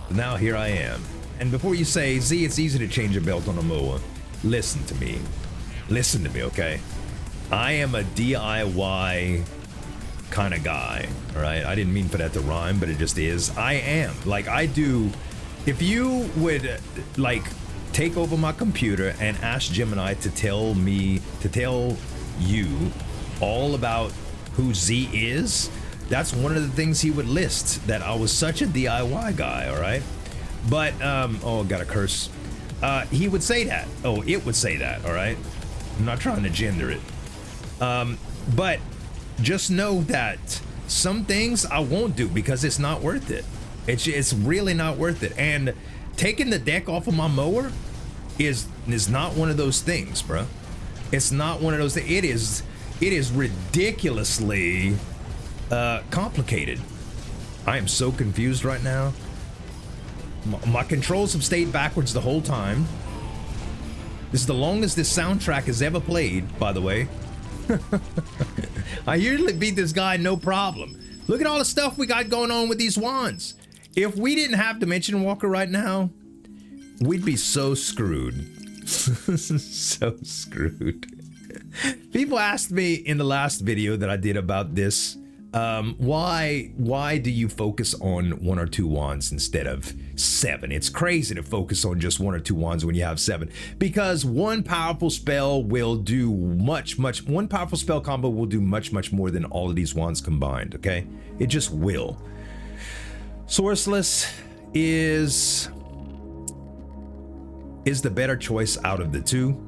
But now here I am. And before you say, Z, it's easy to change a belt on a mower, listen to me. Listen to me, okay? I am a DIY kind of guy, all right? I didn't mean for that to rhyme, but it just is. I am. Like, I do. If you would, like, take over my computer and ask Gemini to tell you all about who Z is, that's one of the things he would list, that I was such a DIY guy, all right? But, oh, got a curse. He would say that. Oh, it would say that, all right? I'm not trying to gender it. But just know that some things I won't do because it's not worth it. It's really not worth it. And taking the deck off of my mower is not one of those things, bro. It's not one of those things. It is ridiculously complicated. I am so confused right now. My controls have stayed backwards the whole time. This is the longest this soundtrack has ever played, by the way. I usually beat this guy no problem. Look at all the stuff we got going on with these wands. If we didn't have Dimension Walker right now, we'd be so screwed. So screwed. People asked me in the last video that I did about this, why do you focus on 1 or 2 wands instead of 7? It's crazy to focus on just 1 or 2 wands when you have 7, because one powerful spell will do one powerful spell combo will do much more than all of these wands combined, okay? It just will. Sourceless is the better choice out of the 2.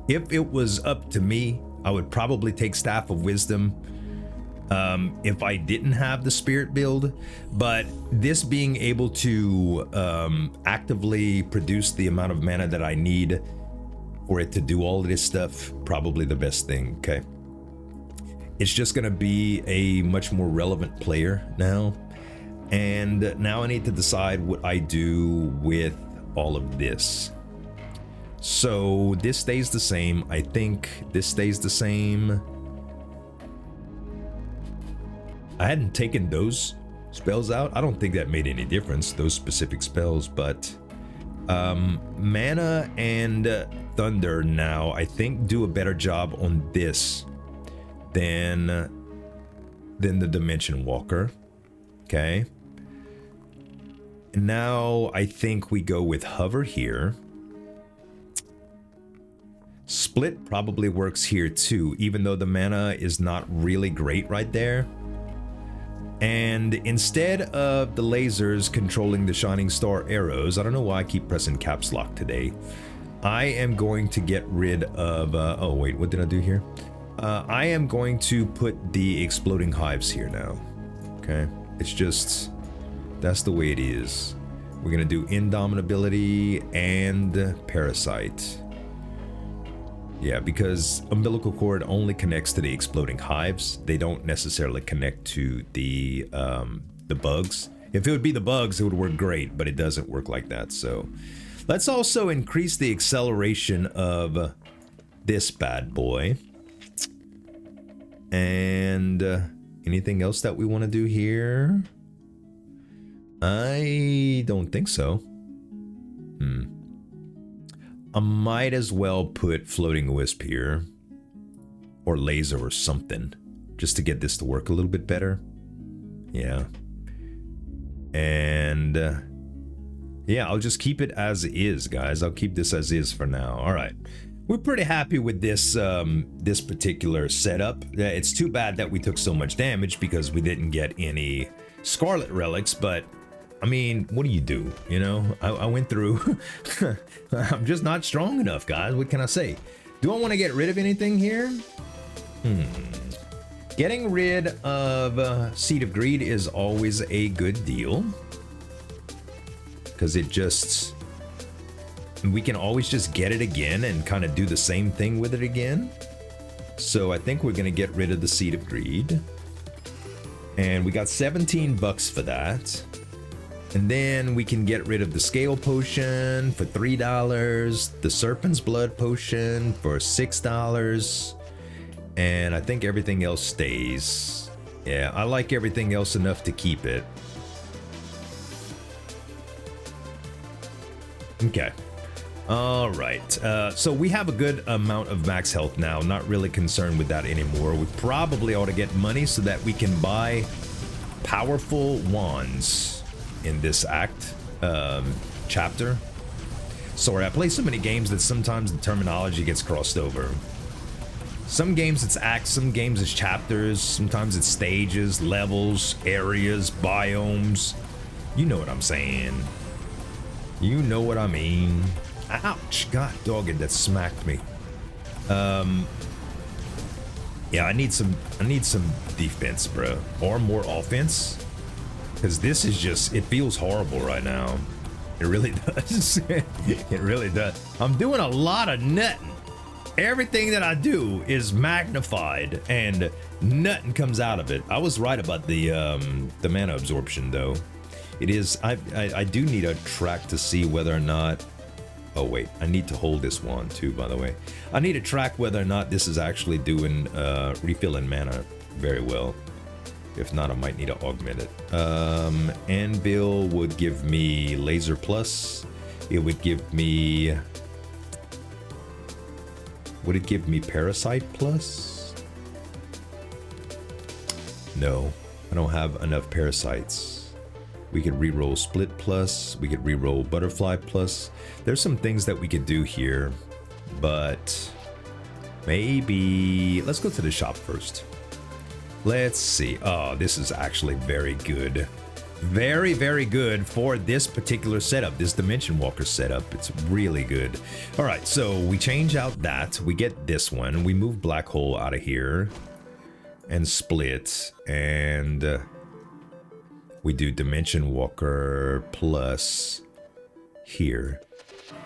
If it was up to me, I would probably take Staff of Wisdom if I didn't have the Spirit build, but this being able to actively produce the amount of mana that I need for it to do all of this stuff, probably the best thing, okay? It's just gonna be a much more relevant player now. And now I need to decide what I do with all of this. So this stays the same. I think this stays the same. I hadn't taken those spells out. I don't think that made any difference, those specific spells, but mana and thunder now I think do a better job on this than the Dimension Walker. Okay. Now I think we go with hover here. Split probably works here too, even though the mana is not really great right there. And instead of the lasers controlling the Shining Star arrows, I don't know why I keep pressing caps lock today. I am going to get rid of, oh wait, what did I do here? I am going to put the exploding hives here now. Okay, it's just, that's the way it is. We're gonna do Indomitability and Parasite. Yeah, because umbilical cord only connects to the exploding hives. They don't necessarily connect to the bugs. If it would be the bugs, it would work great, but it doesn't work like that. So let's also increase the acceleration of this bad boy. And anything else that we want to do here? I don't think so. I might as well put Floating Wisp here, or Laser or something, just to get this to work a little bit better. Yeah. And yeah, I'll just keep it as is, guys. I'll keep this as is for now. All right. We're pretty happy with this this particular setup. It's too bad that we took so much damage because we didn't get any Scarlet Relics, but I mean, what do you do? You know, I went through. I'm just not strong enough, guys. What can I say? Do I want to get rid of anything here? Getting rid of Seed of Greed is always a good deal. Because it just... we can always just get it again and kind of do the same thing with it again. So I think we're going to get rid of the Seed of Greed. And we got $17 for that. And then we can get rid of the Scale Potion for $3, the Serpent's Blood Potion for $6, and I think everything else stays. Yeah, I like everything else enough to keep it. Okay. All right. So we have a good amount of max health now. Not really concerned with that anymore. We probably ought to get money so that we can buy powerful wands in this chapter. Sorry, I play so many games that sometimes the terminology gets crossed over. Some games it's acts, some games it's chapters, sometimes it's stages, levels, areas, biomes. You know what I'm saying. You know what I mean. Ouch, god dogged, that smacked me. Yeah, I need some defense, bro, or more offense. Because this is just, it feels horrible right now. It really does. It really does. I'm doing a lot of nutting. Everything that I do is magnified and nothing comes out of it. I was right about the mana absorption though. It is, I do need a track to see whether or not, oh wait, I need to hold this wand too, by the way. I need to track whether or not this is actually doing refilling mana very well. If not, I might need to augment it. Anvil would give me Laser Plus. It would give me... would it give me Parasite Plus? No, I don't have enough Parasites. We could reroll Split Plus. We could reroll Butterfly Plus. There's some things that we could do here, but maybe... let's go to the shop first. Let's see. Oh, this is actually very good. Very, very good for this particular setup, this Dimension Walker setup. It's really good. All right, so we change out that. We get this one. We move Black Hole out of here and Split. And we do Dimension Walker plus here.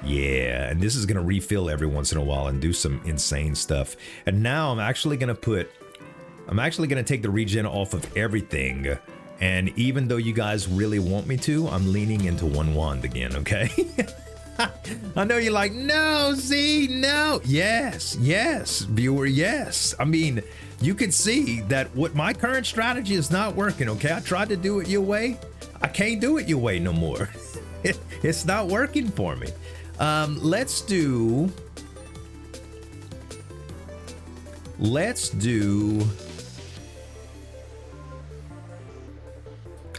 Yeah, and this is going to refill every once in a while and do some insane stuff. And now I'm actually going to take the regen off of everything And even though you guys really want me to, I'm leaning into one wand again, okay? I know you're like, no, Z, no. Yes, yes, viewer, yes. I mean, you can see that what my current strategy is not working, okay? I tried to do it your way. I can't do it your way no more. It's not working for me. Let's do,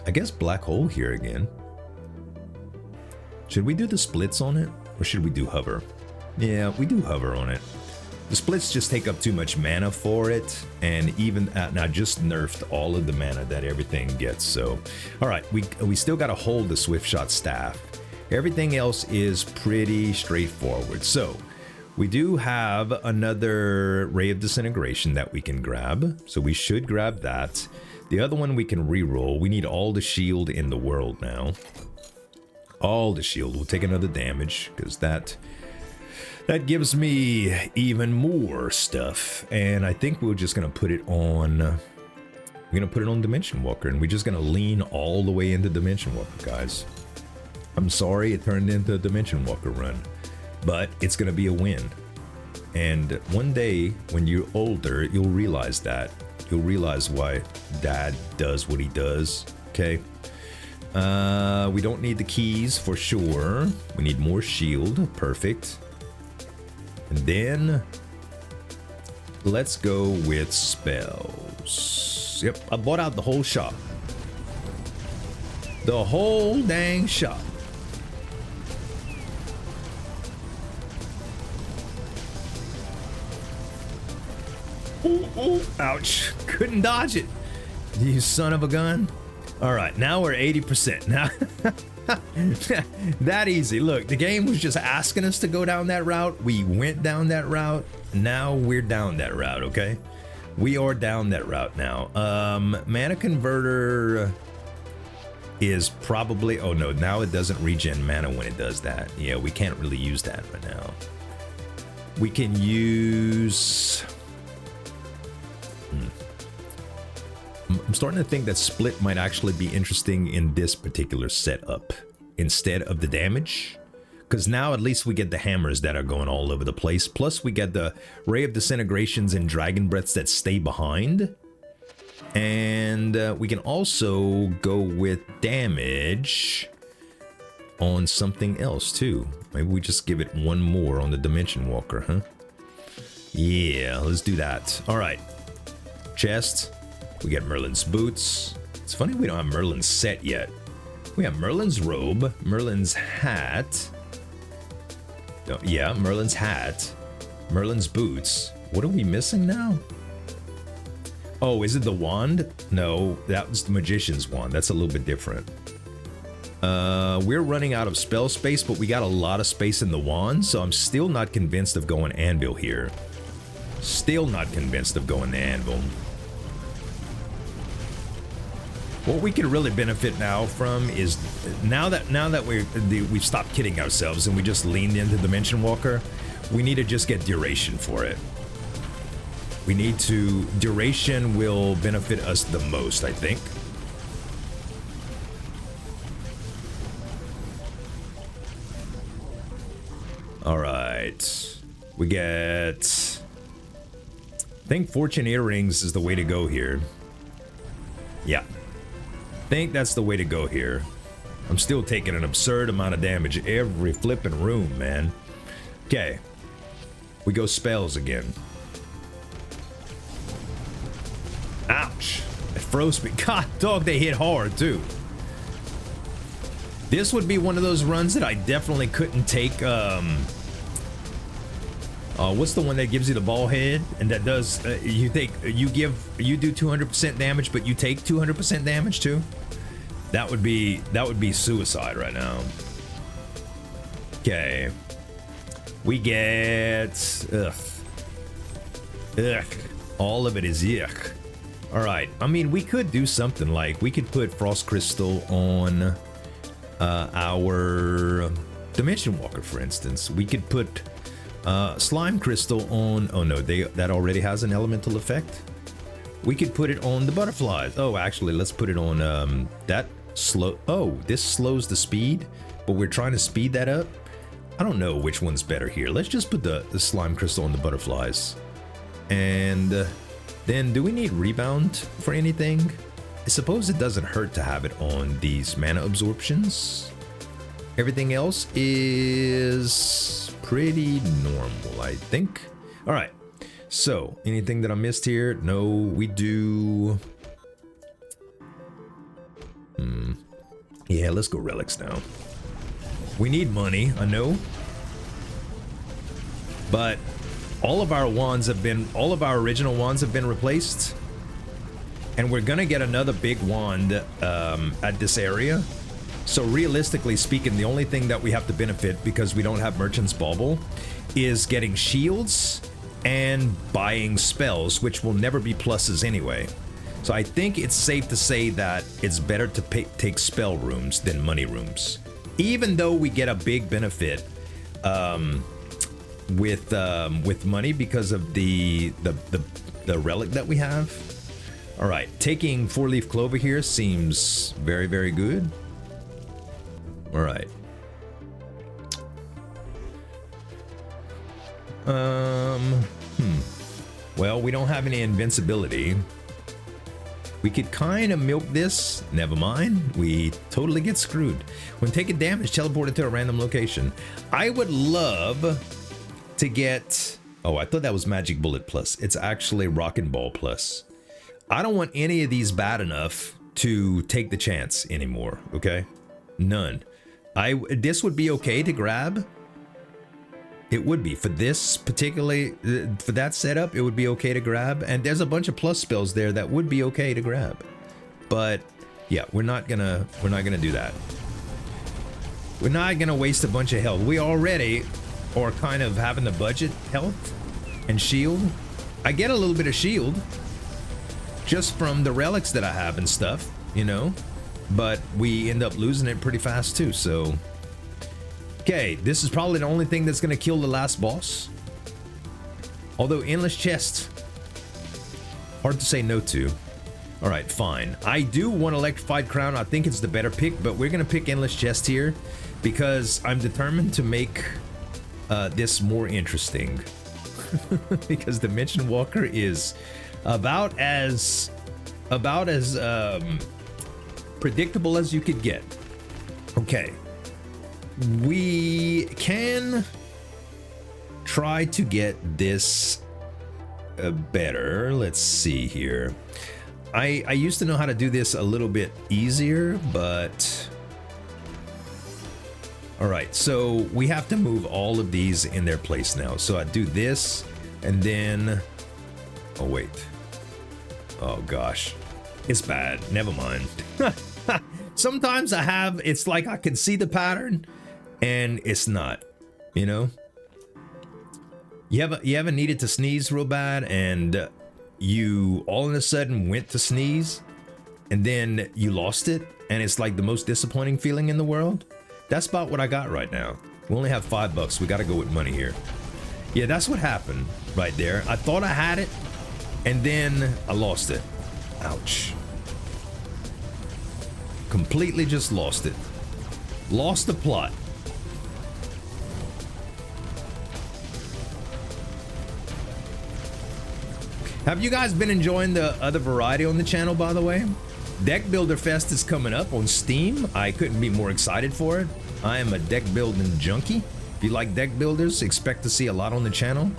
I guess black hole here again. Should we do the splits on it, or should we do hover? Yeah, we do hover on it. The splits just take up too much mana for it, and even now just nerfed all of the mana that everything gets. So, all right, we still got to hold the swift shot staff. Everything else is pretty straightforward. So we do have another Ray of Disintegration that we can grab, so we should grab that. The other one we can reroll. We need all the shield in the world now. All the shield. We'll take another damage because that gives me even more stuff. And I think we're just gonna put it on. We're gonna put it on Dimension Walker, and we're just gonna lean all the way into Dimension Walker, guys. I'm sorry it turned into a Dimension Walker run, but it's gonna be a win. And one day when you're older, you'll realize that. You'll realize why Dad does what he does. Okay. We don't need the keys for sure. We need more shield. Perfect. And then let's go with spells. Yep, I bought out the whole shop. The whole dang shop. Ooh, ooh, ouch. Couldn't dodge it. You son of a gun. All right, now we're 80%. Now, that easy. Look, the game was just asking us to go down that route. We went down that route. Now we're down that route, okay? We are down that route now. Mana Converter is probably... Oh, no, now it doesn't regen mana when it does that. Yeah, we can't really use that right now. We can use... I'm starting to think that split might actually be interesting in this particular setup instead of the damage, because now at least we get the hammers that are going all over the place, plus we get the Ray of Disintegrations and Dragon Breaths that stay behind, and we can also go with damage on something else too. Maybe we just give it one more on the Dimension Walker, huh? Yeah, let's do that. All right, chest. We get Merlin's boots. It's funny we don't have Merlin's set yet. We have Merlin's robe, Merlin's hat. Oh, yeah, Merlin's hat, Merlin's boots. What are we missing now? Oh, is it the wand? No, that was the magician's wand. That's a little bit different. We're running out of spell space, but we got a lot of space in the wand, so I'm still not convinced of going anvil here. Still not convinced of going the anvil. What we can really benefit now from is now that we've stopped kidding ourselves and we just leaned into Dimension Walker, we need to just get duration for it. We need to... Duration will benefit us the most, I think. All right. We get... I think Fortune Earrings is the way to go here. Yeah. I think that's the way to go here. I'm still taking an absurd amount of damage every flipping room, man. Okay. We go spells again. Ouch. It froze me. God, dog, they hit hard, too. This would be one of those runs that I definitely couldn't take, what's the one that gives you the ball head and that does you do 200% damage but you take 200% damage too? That would be suicide right now. Okay. We get all of it is yuck. All right. I mean, we could do something like we could put Frost Crystal on our Dimension Walker, for instance. We could put Slime Crystal on... Oh no, that already has an elemental effect. We could put it on the butterflies. Oh, actually, let's put it on that slow. Oh, this slows the speed, but we're trying to speed that up. I don't know which one's better here. Let's just put the slime crystal on the butterflies. And then do we need rebound for anything? I suppose it doesn't hurt to have it on these mana absorptions. Everything else is pretty normal, I think. All right. So, anything that I missed here? No, we do. Yeah, let's go relics now. We need money, I know. But all of our original wands have been replaced. And we're gonna get another big wand at this area. So realistically speaking, the only thing that we have to benefit, because we don't have Merchant's Bauble, is getting shields and buying spells, which will never be pluses anyway. So I think it's safe to say that it's better to take spell rooms than money rooms. Even though we get a big benefit with money because of the relic that we have. All right, taking 4-leaf clover here seems very, very good. All right. Well, we don't have any invincibility. We could kind of milk this. Never mind. We totally get screwed. When taking damage, teleported to a random location. I would love to get... Oh, I thought that was Magic Bullet Plus. It's actually Rockin' Ball Plus. I don't want any of these bad enough to take the chance anymore, okay? None. This would be okay to grab. It would be. For this particularly, for that setup, it would be okay to grab. And there's a bunch of plus spells there that would be okay to grab. But yeah, we're not gonna do that. We're not gonna waste a bunch of health. We already are kind of having the budget health and shield. I get a little bit of shield just from the relics that I have and stuff, you know, but we end up losing it pretty fast too. So okay, this is probably the only thing that's gonna kill the last boss. Although endless chest, hard to say no to. All right, fine. I do want electrified crown. I think it's the better pick, but we're gonna pick endless chest here because I'm determined to make this more interesting. Because Dimension Walker is about as predictable as you could get. Okay, we can try to get this better. Let's see here. I used to know how to do this a little bit easier, but all right, so we have to move all of these in their place now. So I do this and then, oh wait, oh gosh, it's bad, never mind. Sometimes it's like I can see the pattern and it's not, you know. You ever needed to sneeze real bad and you all of a sudden went to sneeze and then you lost it and it's like the most disappointing feeling in the world? That's about what I got right now. We only have $5. We got to go with money here. Yeah, that's what happened right there. I thought I had it and then I lost it. Ouch. Completely just lost it. Lost the plot. Have you guys been enjoying the other variety on the channel, by the way? Deck Builder Fest is coming up on Steam. I couldn't be more excited for it. I am a deck building junkie. If you like deck builders, expect to see a lot on the channel.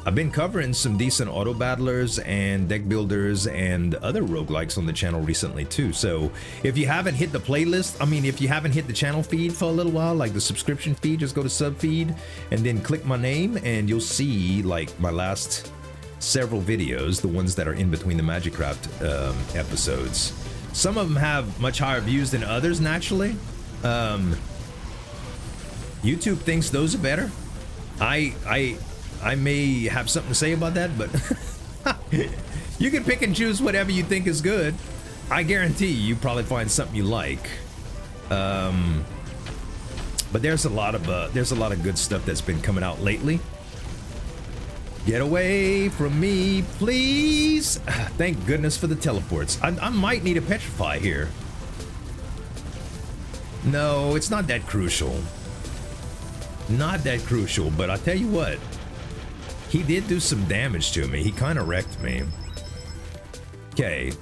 I've been covering some decent auto battlers and deck builders and other roguelikes on the channel recently too. So if you haven't hit the playlist, if you haven't hit the channel feed for a little while, like the subscription feed, just go to sub feed and then click my name and you'll see like my last several videos, the ones that are in between the MAGICRAFT episodes. Some of them have much higher views than others naturally. YouTube thinks those are better. I may have something to say about that, but you can pick and choose whatever you think is good. I guarantee you probably find something you like. But there's a lot of good stuff that's been coming out lately. Get away from me, please. Thank goodness for the teleports. I might need a petrify here. No, it's not that crucial. Not that crucial, but I'll tell you what. He did do some damage to me. He kind of wrecked me. Okay.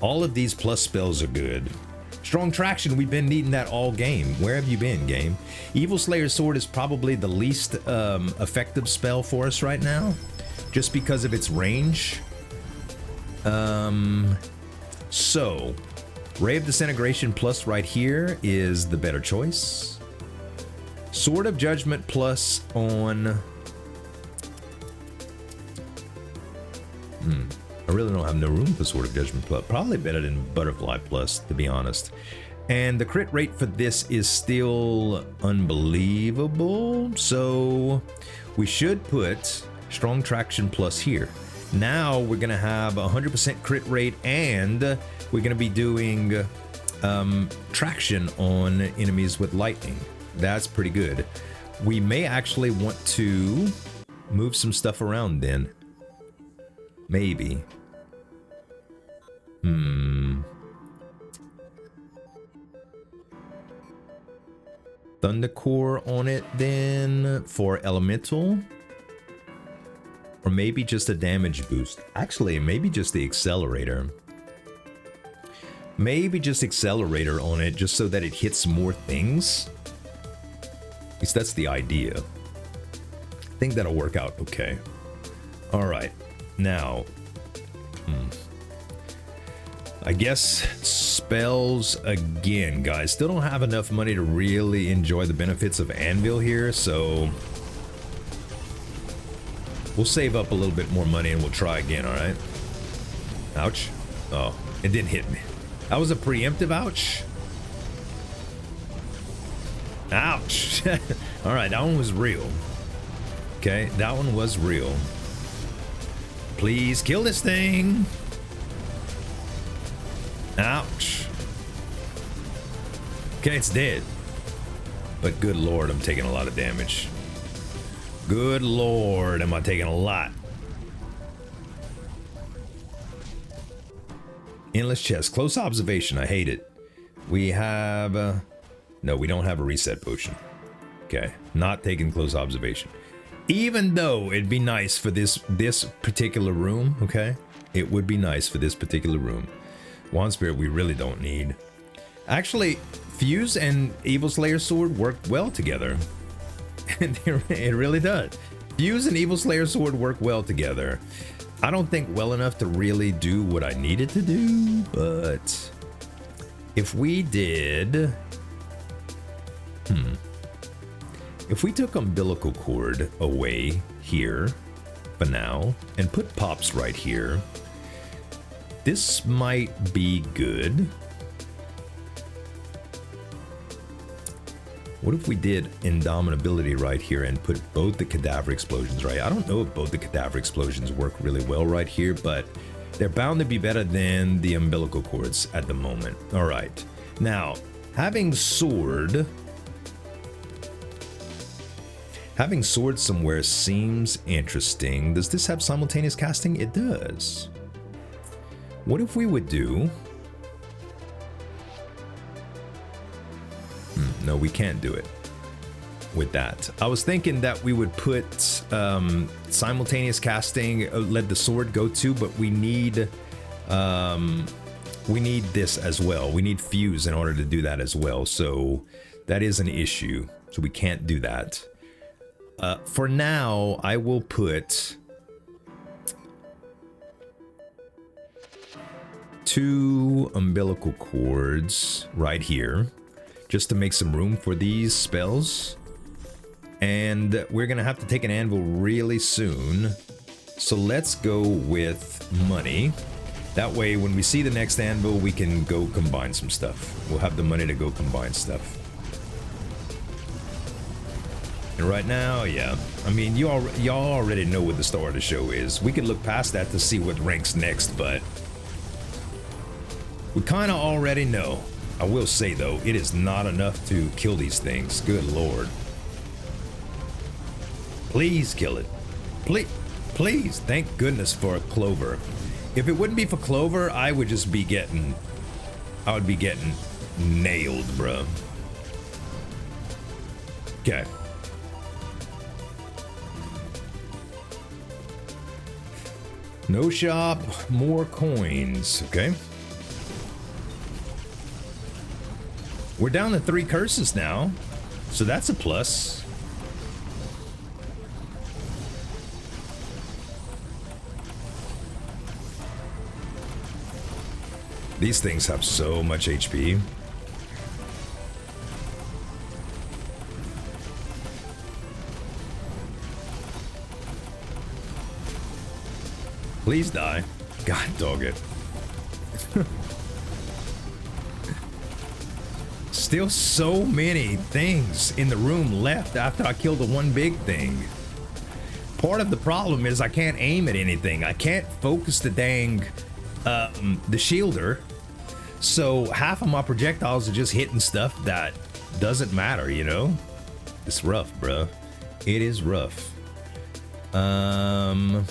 All of these plus spells are good. Strong Traction, we've been needing that all game. Where have you been, game? Evil Slayer's Sword is probably the least effective spell for us right now, just because of its range. So, Ray of Disintegration plus right here is the better choice. Sword of Judgment plus on... I really don't have no room for Sword of Judgment plus. Probably better than Butterfly plus, to be honest. And the crit rate for this is still unbelievable. So we should put Strong Traction plus here. Now we're going to have 100% crit rate, and we're going to be doing traction on enemies with lightning. That's pretty good. We may actually want to move some stuff around then. Maybe. Thundercore on it then for elemental, or maybe just a damage boost. Actually, maybe just the accelerator. Maybe just accelerator on it, just so that it hits more things. At least that's the idea. I think that'll work out okay. All right, now. I guess spells again, guys. Still don't have enough money to really enjoy the benefits of Anvil here, so we'll save up a little bit more money and we'll try again, all right? Ouch. Oh, it didn't hit me. That was a preemptive ouch. Ouch. All right, that one was real. Okay, that one was real. Please kill this thing. Ouch. Okay, it's dead. But good lord, I'm taking a lot of damage. Good lord, am I taking a lot. Endless chest. Close observation. I hate it. We have... no, we don't have a reset potion. Okay, not taking close observation. Even though it'd be nice for this particular room, okay? It would be nice for this particular room. Wand Spirit we really don't need. Actually, Fuse and Evil Slayer Sword work well together. It really does. Fuse and Evil Slayer Sword work well together. I don't think well enough to really do what I needed to do, but if we did... If we took umbilical cord away here for now and put pops right here, this might be good. What if we did indomitability right here and put both the cadaver explosions right? I don't know if both the cadaver explosions work really well right here, but they're bound to be better than the umbilical cords at the moment. All right. Now, having sword somewhere seems interesting. Does this have simultaneous casting? It does. What if we would do... no, we can't do it with that. I was thinking that we would put simultaneous casting, let the sword go to, but we need this as well. We need fuse in order to do that as well. So that is an issue. So we can't do that. For now, I will put 2 umbilical cords right here, just to make some room for these spells. And we're gonna have to take an anvil really soon. So let's go with money. That way, when we see the next anvil, we can go combine some stuff. We'll have the money to go combine stuff. And right now, yeah, I mean, y'all already know what the star of the show is. We could look past that to see what ranks next, but we kind of already know. I will say, though, it is not enough to kill these things. Good lord. Please kill it. Please. Please, thank goodness for Clover. If it wouldn't be for Clover, I would just be getting... I would be getting nailed, bro. Okay. No shop, more coins. Okay. We're down to 3 curses now, so that's a plus. These things have so much HP. Please die. God dog it. Still so many things in the room left after I killed the one big thing. Part of the problem is I can't aim at anything. I can't focus the dang the shielder. So half of my projectiles are just hitting stuff that doesn't matter, you know? It's rough, bro. It is rough. Yeah,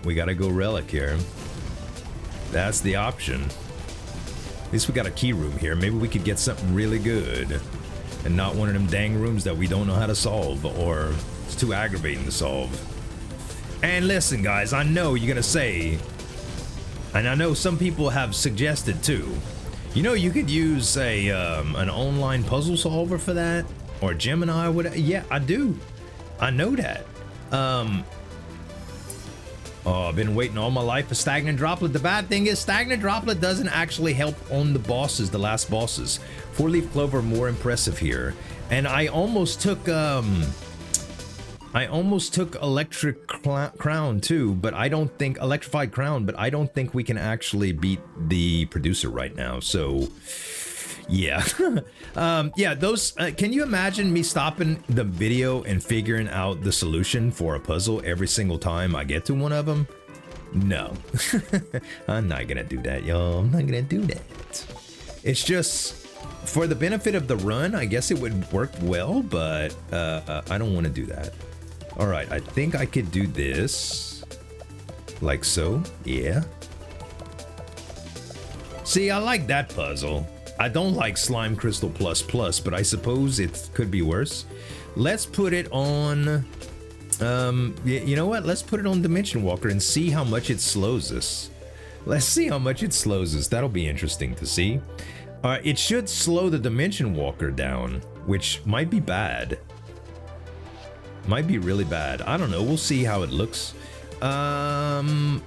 we gotta go Relic here. That's the option. At least we got a key room here. Maybe we could get something really good. And not one of them dang rooms that we don't know how to solve, or it's too aggravating to solve. And listen, guys, I know you're gonna say, and I know some people have suggested too, you know, you could use a an online puzzle solver for that, or Gemini, whatever. Yeah, I do. I know that. Oh, I've been waiting all my life for Stagnant Droplet. The bad thing is Stagnant Droplet doesn't actually help on the bosses, the last bosses. 4-leaf Clover more impressive here. And I almost took Electric Crown too, but I don't think Electrified Crown, but I don't think we can actually beat the producer right now. So yeah. Yeah, those can you imagine me stopping the video and figuring out the solution for a puzzle every single time I get to one of them? No. I'm not gonna do that, y'all. I'm not gonna do that. It's just for the benefit of the run. I guess it would work well, but I don't want to do that. All right, I think I could do this like so. Yeah. See, I like that puzzle. I don't like Slime Crystal Plus Plus, but I suppose it could be worse. Let's put it on, you know what? Let's put it on Dimension Walker and see how much it slows us. Let's see how much it slows us. That'll be interesting to see. It should slow the Dimension Walker down, which might be bad. Might be really bad. I don't know. We'll see how it looks. Money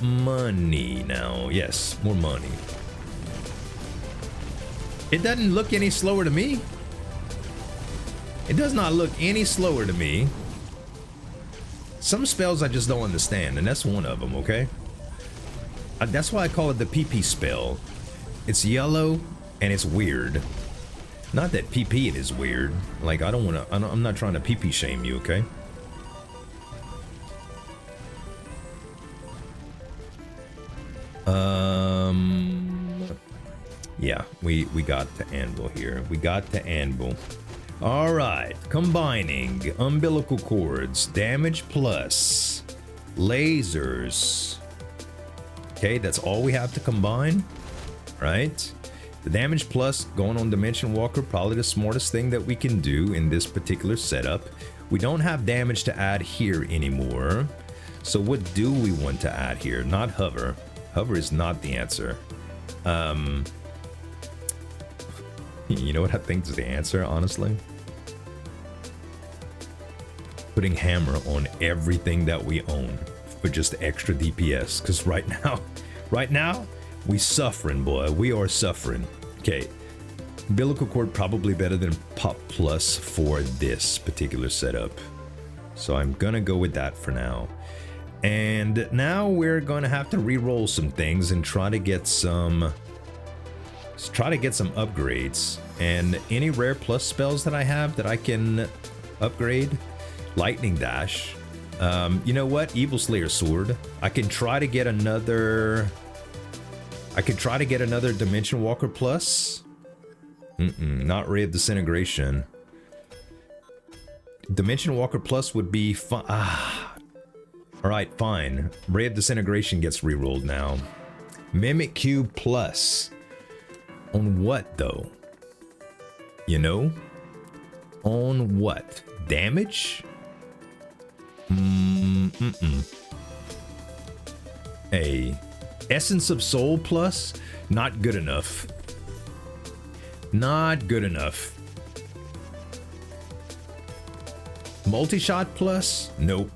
now. Yes, more money. It doesn't look any slower to me. It does not look any slower to me. Some spells I just don't understand, and that's one of them, okay? That's why I call it the PP spell. It's yellow, and it's weird. Not that PP it is weird. Like, I don't want to... I'm not trying to PP shame you, okay? Yeah, we got to Anvil here. We got to Anvil. All right, combining umbilical cords, damage plus, lasers. Okay, that's all we have to combine, right? The damage plus going on Dimension Walker, probably the smartest thing that we can do in this particular setup. We don't have damage to add here anymore. So what do we want to add here? Not hover. Hover is not the answer. You know what I think is the answer, honestly? Putting hammer on everything that we own for just extra DPS. Because right now, we suffering, boy. We are suffering. Okay. Umbilical cord probably better than Pop Plus for this particular setup. So I'm gonna go with that for now. And now we're gonna have to re-roll some things and try to get some upgrades. And any rare plus spells that I have that I can upgrade, Lightning Dash. You know what? Evil Slayer Sword. I can try to get another Dimension Walker plus. Not Ray of Disintegration. Dimension Walker plus would be fun. Alright, fine. Ray of Disintegration gets rerolled now. Mimic Cube Plus. On what, though? You know? On what? Damage? A Essence of Soul Plus? Not good enough. Not good enough. Multi-shot Plus? Nope.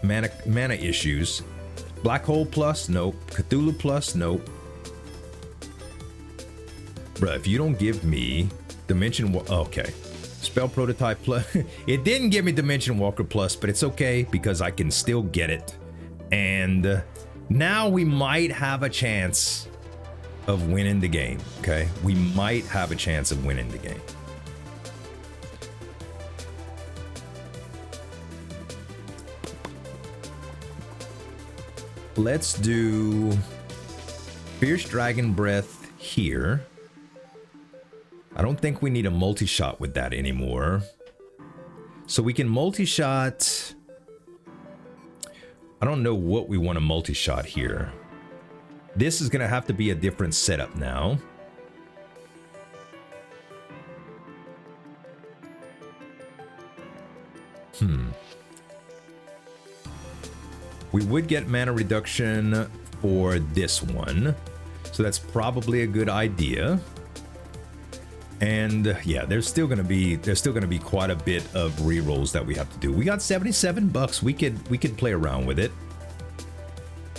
Mana issues. Black Hole Plus? Nope. Cthulhu Plus? Nope. Bruh, if you don't give me Dimension... Okay. Spell Prototype Plus. It didn't give me Dimension Walker Plus, but it's okay because I can still get it. And now we might have a chance of winning the game, okay? We might have a chance of winning the game. Let's do Fierce Dragon Breath here. I don't think we need a multi-shot with that anymore. So we can multi-shot... I don't know what we want to multi-shot here. This is going to have to be a different setup now. We would get mana reduction for this one. So that's probably a good idea. And yeah, there's still gonna be quite a bit of rerolls that we have to do. We got $77. We could play around with it.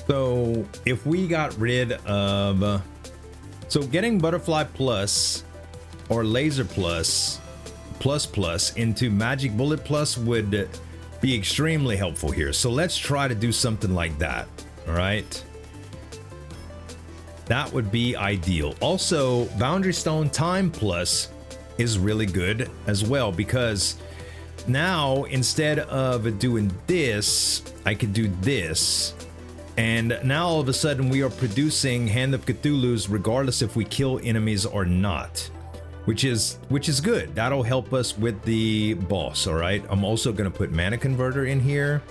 So if we got rid of getting Butterfly Plus or Laser Plus into Magic Bullet Plus would be extremely helpful here. So let's try to do something like that. All right. That would be ideal. Also, Boundary Stone Time Plus is really good as well, because now instead of doing this, I could do this. And now all of a sudden we are producing Hand of Cthulhu's regardless if we kill enemies or not, which is good. That'll help us with the boss, all right? I'm also going to put Mana Converter in here,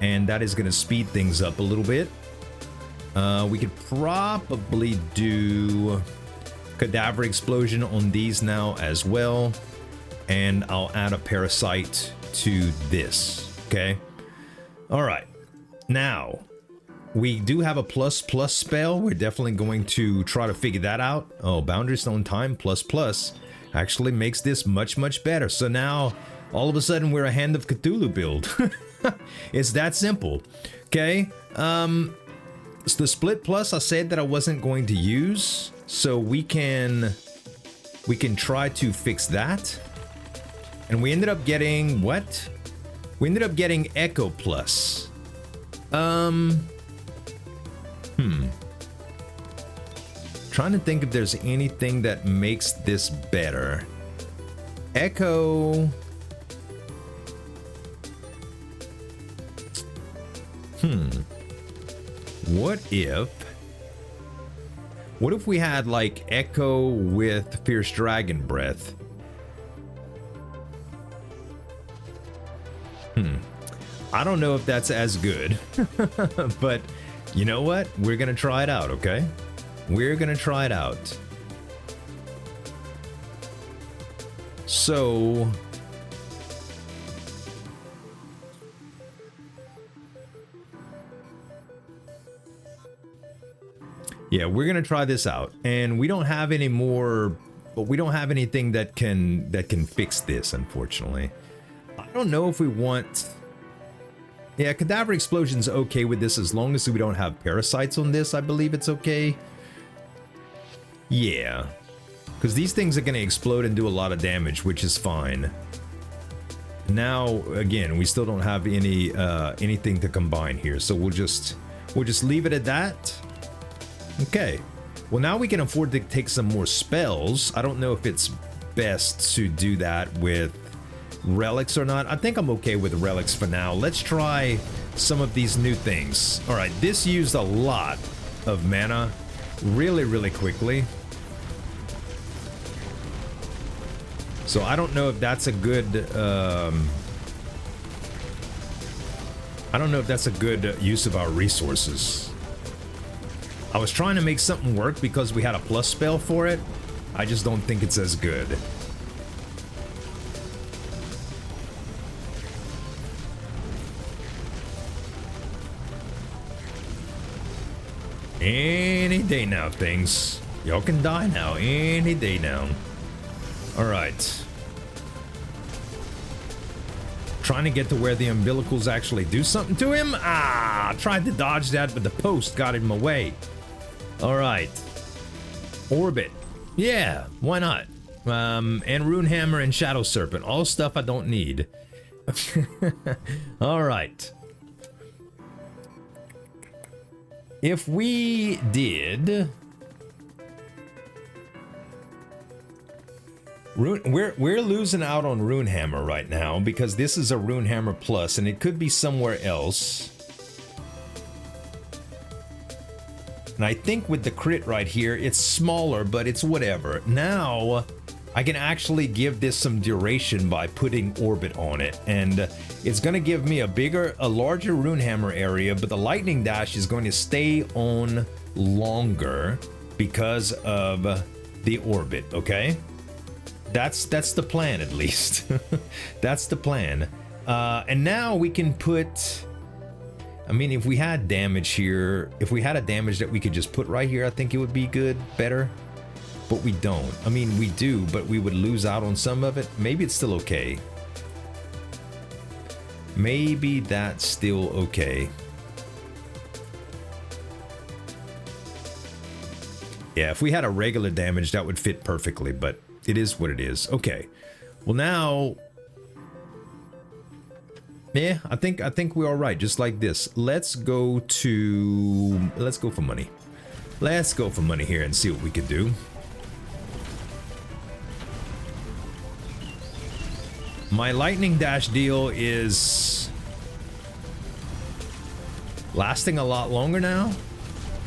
and that is going to speed things up a little bit. We could probably do Cadaver Explosion on these now as well. And I'll add a Parasite to this, okay? All right. Now, we do have a plus spell. We're definitely going to try to figure that out. Oh, Boundary Stone Time plus actually makes this much better. So now, all of a sudden, we're a Hand of Cthulhu build. It's that simple, okay? So the Split Plus I said that I wasn't going to use, so we can try to fix that. And we ended up getting what? We ended up getting Echo Plus. Trying to think if there's anything that makes this better. Echo. What if we had like Echo with Fierce Dragon Breath? I don't know if that's as good, but you know what? We're gonna try it out, okay? We're gonna try it out. So yeah, we're gonna try this out, and we don't have any more, but we don't have anything that can fix this, unfortunately. I don't know if we want. Yeah, Cadaver Explosion's okay with this as long as we don't have parasites on this. I believe it's okay. Yeah, because these things are gonna explode and do a lot of damage, which is fine. Now, again, we still don't have any anything to combine here, so we'll just leave it at that. Okay, well now we can afford to take some more spells. I don't know if it's best to do that with relics or not. I think I'm okay with relics for now. Let's try some of these new things. All right, this used a lot of mana really quickly. So I don't know if that's a good I don't know if that's a good use of our resources. I was trying to make something work because we had a plus spell for it. I just don't think it's as good. Any day now, things. Y'all can die now. Any day now. Alright. Trying to get to where the umbilicals actually do something to him. Ah, tried to dodge that, but the post got in my way. Alright. Orbit. Yeah, why not? And Runehammer and Shadow Serpent. All stuff I don't need. Alright. If we did... We're losing out on Runehammer right now because this is a Runehammer Plus and it could be somewhere else. And I think with the crit right here, it's smaller, but it's whatever. Now, I can actually give this some duration by putting Orbit on it. And it's going to give me a larger Runehammer area, but the Lightning Dash is going to stay on longer because of the Orbit, okay? That's the plan, at least. That's the plan. And now we can put... I mean, if we had damage here, if we had a damage that we could just put right here, I think it would be good, better. But we don't. I mean, we do, but we would lose out on some of it. Maybe it's still okay. Maybe that's still okay. Yeah, if we had a regular damage, that would fit perfectly, but it is what it is. Okay. Well, now... Yeah, I think we're all right, just like this. Let's go for money. Let's go for money here and see what we can do. My Lightning Dash deal is lasting a lot longer now.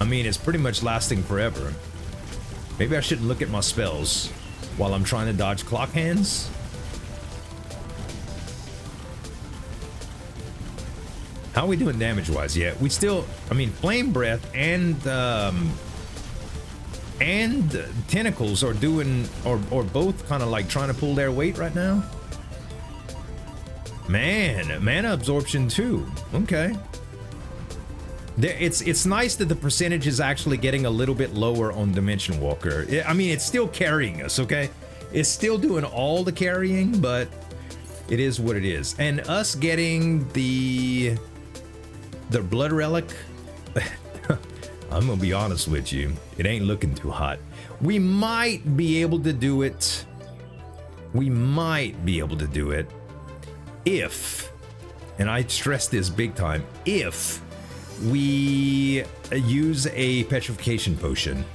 I mean, it's pretty much lasting forever. Maybe I shouldn't look at my spells while I'm trying to dodge clock hands. How are we doing damage-wise? Yeah, we still... I mean, Flame Breath and Tentacles are doing... Or both kind of like trying to pull their weight right now. Man, mana absorption too. Okay. It's nice that the percentage is actually getting a little bit lower on Dimension Walker. I mean, it's still carrying us, okay? It's still doing all the carrying, but it is what it is. And us getting the Blood Relic, I'm gonna be honest with you, it ain't looking too hot. We might be able to do it. We might be able to do it if, and I stress this big time, if we use a petrification potion.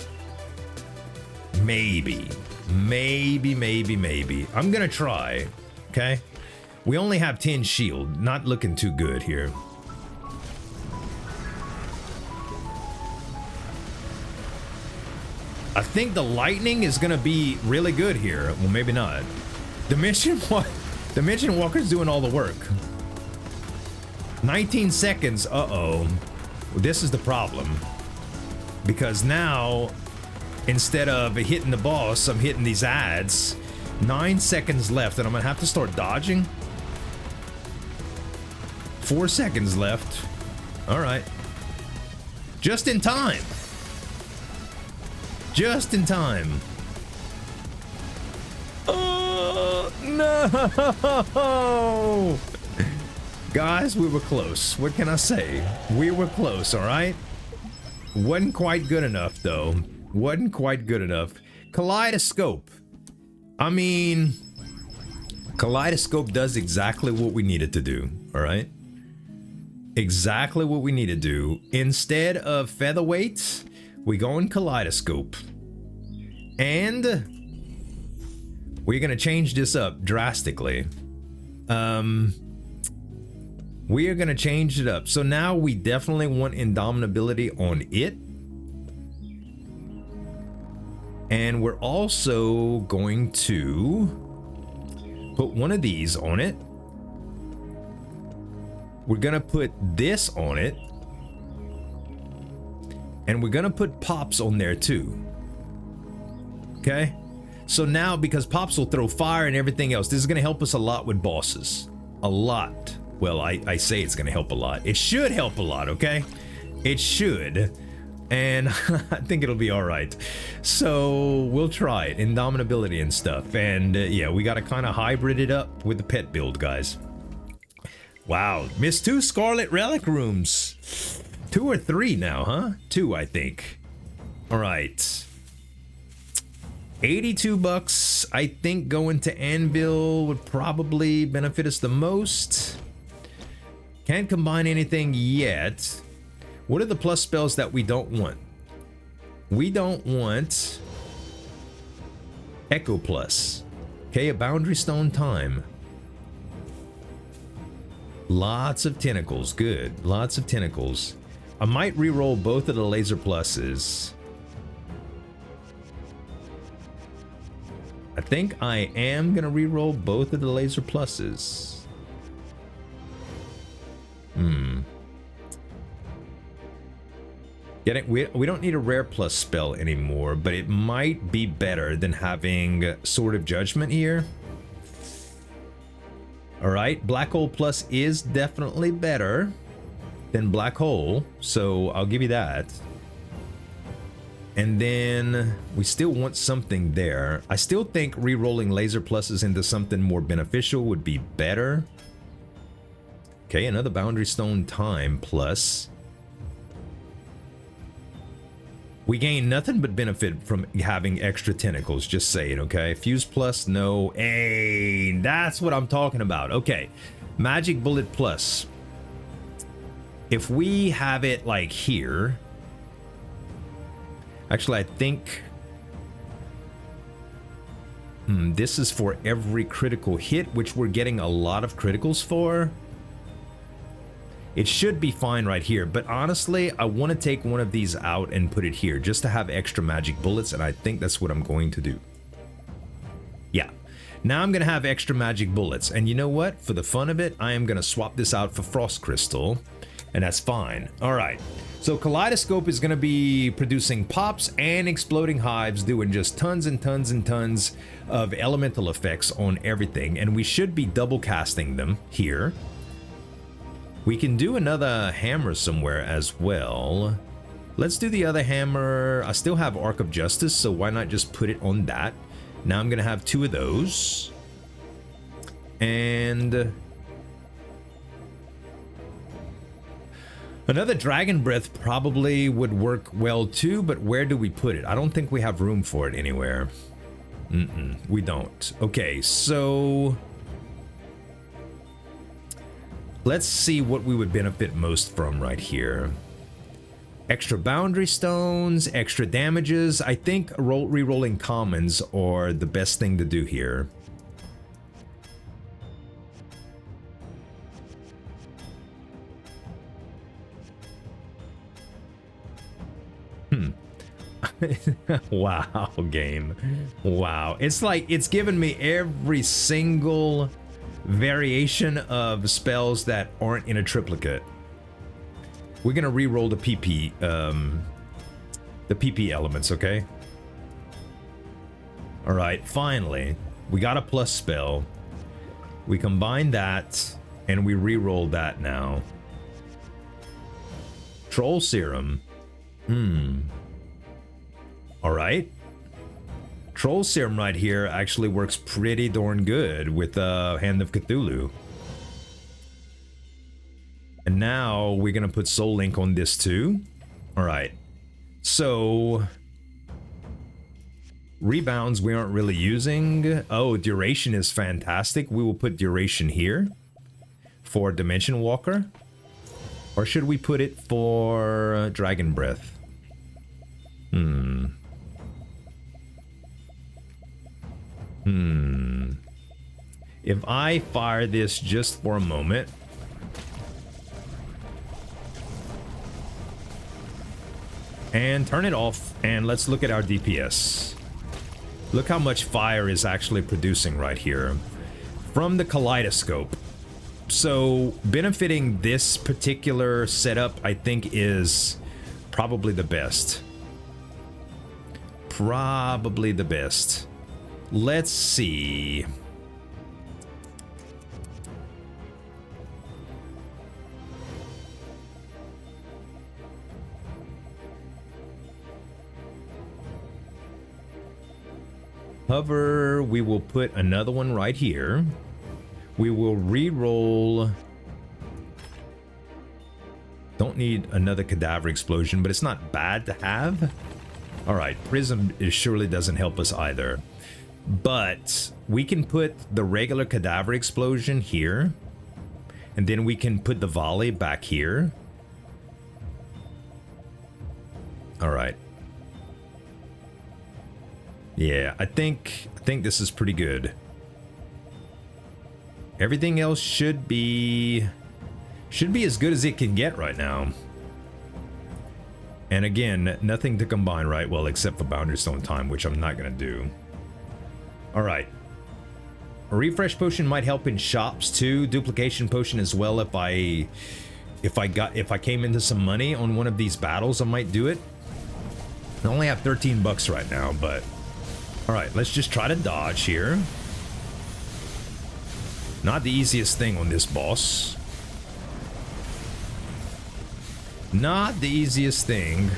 Maybe. I'm gonna try, okay? We only have 10 shield, not looking too good here. I think the lightning is gonna be really good here. Well, maybe not. Dimension Walker's doing all the work. 19 seconds. Uh-oh. Well, this is the problem. Because now, instead of hitting the boss, I'm hitting these ads. 9 seconds left, and I'm gonna have to start dodging. 4 seconds left. All right. Just in time. Just in time. Oh, no! Guys, we were close. What can I say? We were close, all right? Wasn't quite good enough, though. Wasn't quite good enough. Kaleidoscope. I mean, Kaleidoscope does exactly what we need it to do, all right? Exactly what we need to do. Instead of featherweight, we go in Kaleidoscope. And we're gonna change this up drastically. We are gonna change it up. So now we definitely want Indomitability on it. And we're also going to put one of these on it. We're gonna put this on it. And we're gonna put pops on there too. Okay? So now, because pops will throw fire and everything else, this is gonna help us a lot with bosses. A lot. Well, I say it's gonna help a lot. It should help a lot, okay? It should. And I think it'll be alright. So we'll try it. Indomitability and stuff. And yeah, we gotta kind of hybrid it up with the pet build, guys. Wow. Missed 2 Scarlet Relic rooms. 2 or 3 now, huh? 2, I think. Alright. 82 bucks. I think going to Anvil would probably benefit us the most. Can't combine anything yet. What are the plus spells that we don't want? We don't want Echo Plus. Okay, a Boundary Stone time. Lots of tentacles. Good. Lots of tentacles. I might re-roll both of the laser pluses. I think I am gonna re-roll both of the laser pluses. We don't need a rare plus spell anymore, but it might be better than having Sword of Judgment here. Alright, Black Hole Plus is definitely better than Black Hole, so I'll give you that. And then we still want something there. I still think re-rolling laser pluses into something more beneficial would be better. Okay, another Boundary Stone time plus. We gain nothing but benefit from having extra tentacles, just saying, okay? Fuse plus, no. Hey, that's what I'm talking about. Okay, Magic Bullet plus. If we have it like here, actually I think this is for every critical hit, which we're getting a lot of criticals for. It should be fine right here, but honestly, I want to take one of these out and put it here just to have extra magic bullets, and I think that's what I'm going to do. Yeah. Now I'm going to have extra magic bullets, and you know what? For the fun of it, I am going to swap this out for Frost Crystal, and that's fine. All right. So Kaleidoscope is going to be producing pops and exploding hives, doing just tons and tons and tons of elemental effects on everything, and we should be double casting them here. We can do another hammer somewhere as well. Let's do the other hammer. I still have Arc of Justice, so why not just put it on that? Now I'm going to have 2 of those. And another Dragon Breath probably would work well too, but where do we put it? I don't think we have room for it anywhere. We don't. Okay, so let's see what we would benefit most from right here. Extra boundary stones, extra damages. I think re-rolling commons are the best thing to do here. Wow, game. Wow. It's like it's given me every single variation of spells that aren't in a triplicate. We're gonna re-roll the PP elements, okay? All right, finally, we got a plus spell. We combine that and we re-roll that now. Troll Serum. All right. Troll Serum right here actually works pretty darn good with Hand of Cthulhu. And now we're gonna put Soul Link on this too. All right. So rebounds we aren't really using. Oh, duration is fantastic. We will put duration here for Dimension Walker. Or should we put it for Dragon Breath? If I fire this just for a moment. And turn it off, and let's look at our DPS. Look how much fire is actually producing right here. From the Kaleidoscope. So benefiting this particular setup, I think, is probably the best. Probably the best. Let's see. Hover, we will put another one right here. We will re-roll. Don't need another cadaver explosion, but it's not bad to have. All right, prism surely doesn't help us either. But we can put the regular cadaver explosion here. And then we can put the volley back here. All right. Yeah, I think this is pretty good. Everything else should be as good as it can get right now. And again, nothing to combine, right? Well, except for Boundary Stone Time, which I'm not gonna do. All right. A refresh potion might help in shops too. Duplication potion as well. If I came into some money on one of these battles, I might do it. I only have 13 bucks right now, but all right, let's just try to dodge here. Not the easiest thing on this boss. Not the easiest thing.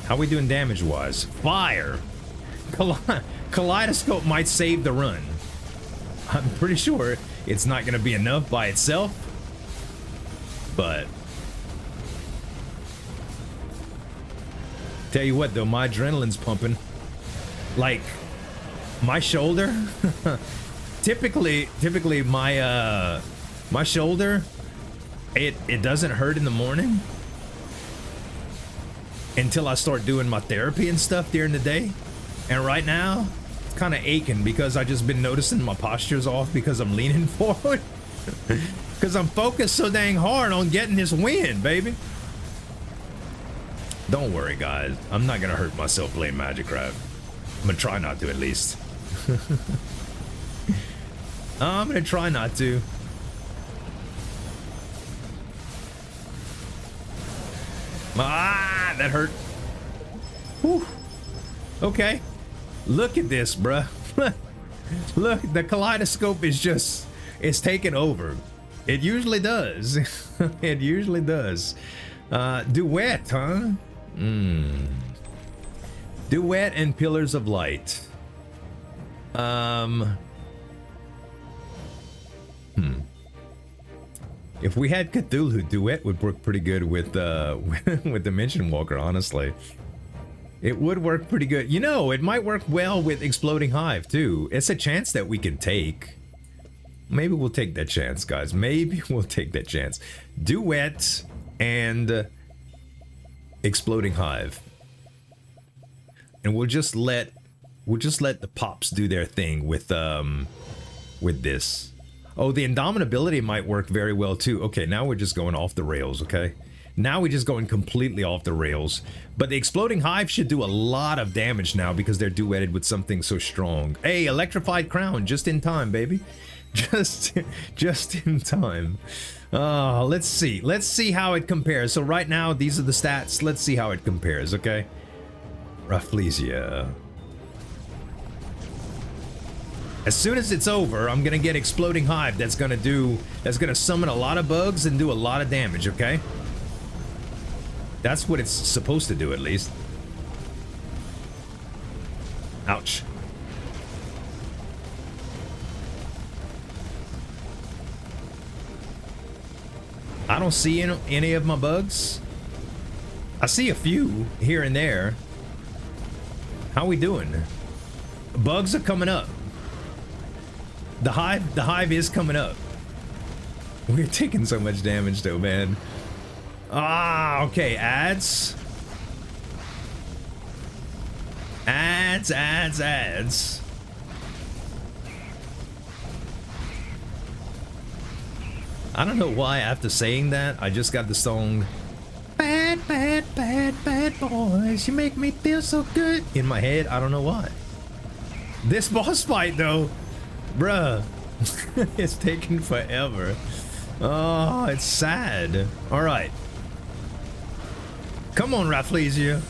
How we doing damage-wise? Fire! Kaleidoscope might save the run. I'm pretty sure it's not going to be enough by itself, but tell you what though, my adrenaline's pumping. Like my shoulder. typically my shoulder, it doesn't hurt in the morning until I start doing my therapy and stuff during the day. And right now it's kind of aching because I just been noticing my posture's off because I'm leaning forward. Because I'm focused so dang hard on getting this win, baby. Don't worry, guys. I'm not gonna hurt myself playing Magicraft. I'm gonna try not to, at least. I'm gonna try not to. Ah, that hurt. Whew. Okay. Look at this, bruh. Look, the kaleidoscope is just, it's taking over. It usually does. It usually does. Duet, huh? Duet and Pillars of Light. If we had Cthulhu, Duet would work pretty good with Dimension Walker, honestly. It would work pretty good. You know, it might work well with Exploding Hive, too. It's a chance that we can take. Maybe we'll take that chance, guys. Maybe we'll take that chance. Duet and Exploding Hive. And we'll just let the pops do their thing with this. Oh, the Indomitability might work very well too. Okay, now we're just going off the rails, okay? Now we're just going completely off the rails. But the Exploding Hive should do a lot of damage now because they're duetted with something so strong. Hey, Electrified Crown, just in time, baby. Just in time. Let's see. Let's see how it compares. So right now, these are the stats. Let's see how it compares, okay? Rafflesia. As soon as it's over, I'm gonna get Exploding Hive that's gonna summon a lot of bugs and do a lot of damage, okay? That's what it's supposed to do, at least. Ouch. I don't see any of my bugs. I see a few here and there. How we doing? Bugs are coming up. The hive is coming up. We're taking so much damage though, man. Ah, okay, ads. Ads. I don't know why after saying that, I just got the song Bad good boys. You make me feel so good. In my head, I don't know why. This boss fight, though, bruh, it's taking forever. Oh, it's sad. All right. Come on, Rafflesia.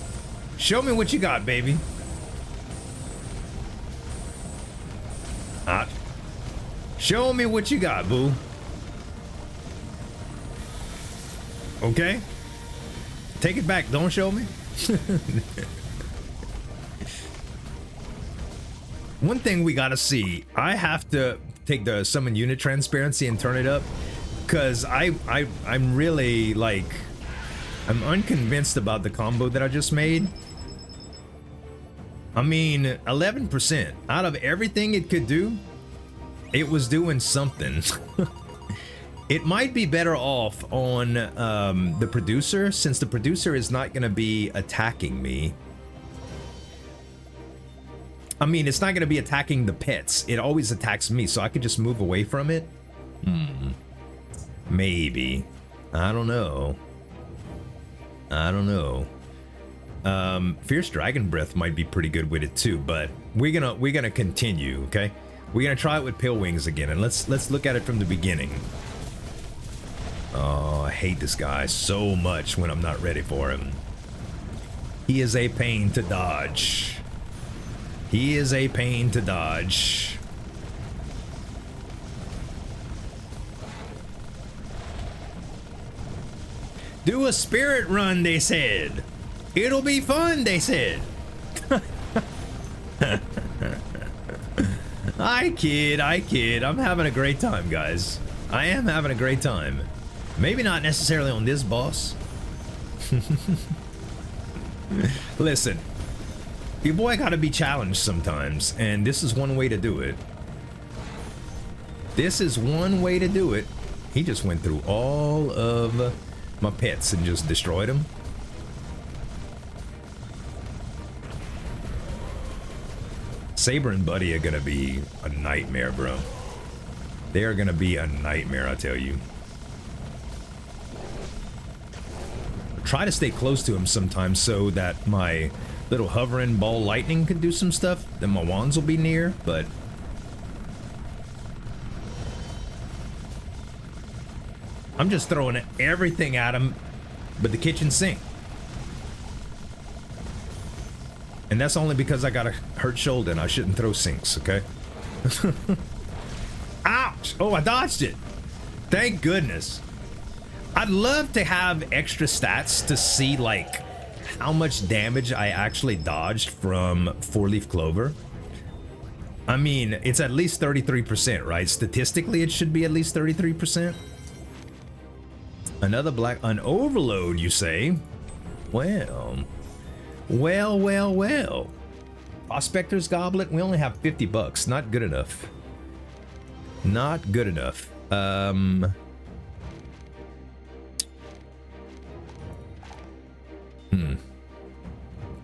Show me what you got, baby. Show me what you got, boo. Okay? Take it back. Don't show me. One thing we gotta see. I have to take the summon unit transparency and turn it up, because I'm really like, I'm unconvinced about the combo that I just made. I mean, 11% out of everything it could do, it was doing something. It might be better off on the producer, since the producer is not gonna be attacking me. I mean, it's not going to be attacking the pets. It always attacks me, so I could just move away from it. Maybe. I don't know. I don't know. Fierce Dragon Breath might be pretty good with it too, but we're gonna continue, okay? We're gonna try it with Pale Wings again, and let's look at it from the beginning. Oh, I hate this guy so much when I'm not ready for him. He is a pain to dodge. He is a pain to dodge. Do a spirit run, they said. It'll be fun, they said. I kid. I'm having a great time, guys. I am having a great time. Maybe not necessarily on this boss. Listen. Your boy gotta be challenged sometimes, and this is one way to do it. This is one way to do it. He just went through all of my pets and just destroyed them. Saber and Buddy are gonna be a nightmare, bro. They are gonna be a nightmare, I tell you. Try to stay close to him sometimes so that my little hovering ball lightning could do some stuff, then my wands will be near, but I'm just throwing everything at him but the kitchen sink. And that's only because I got a hurt shoulder and I shouldn't throw sinks, okay? Ouch! Oh, I dodged it. Thank goodness. I'd love to have extra stats to see like how much damage I actually dodged from 4-leaf clover. I mean, it's at least 33%, right? Statistically, it should be at least 33%. Another an overload, you say? Well. Prospector's Goblet, we only have 50 bucks. Not good enough. Not good enough.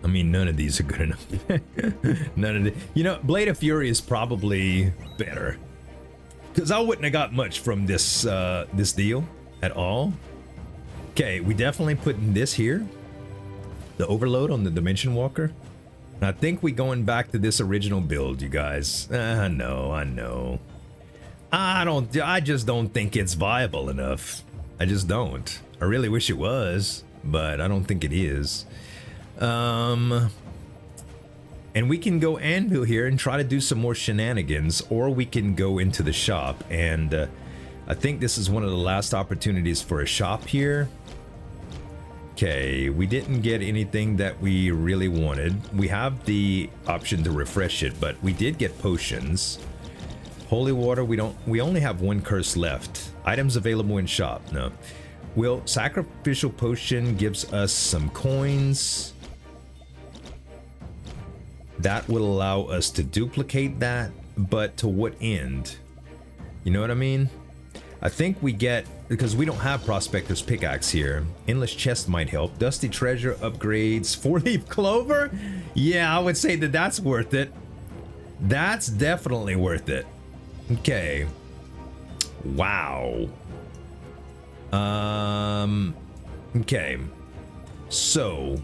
I mean, none of these are good enough. None of the, you know, Blade of Fury is probably better, because I wouldn't have got much from this this deal at all. Okay, we definitely putting this here, the overload on the Dimension Walker. And I think we going back to this original build, you guys. I know. I just don't think it's viable enough. I just don't. I really wish it was, but I don't think it is. And we can go anvil here and try to do some more shenanigans, or we can go into the shop, and I think this is one of the last opportunities for a shop here. Okay, we didn't get anything that we really wanted. We have the option to refresh it, but we did get potions. Holy water, we only have one curse left. Items available in shop, no. Well, sacrificial potion gives us some coins. That will allow us to duplicate that, but to what end? You know what I mean? I think we get, because we don't have Prospector's Pickaxe here. Endless Chest might help. Dusty Treasure upgrades. 4-leaf clover? Yeah, I would say that that's worth it. That's definitely worth it. Okay. Wow. Okay. So,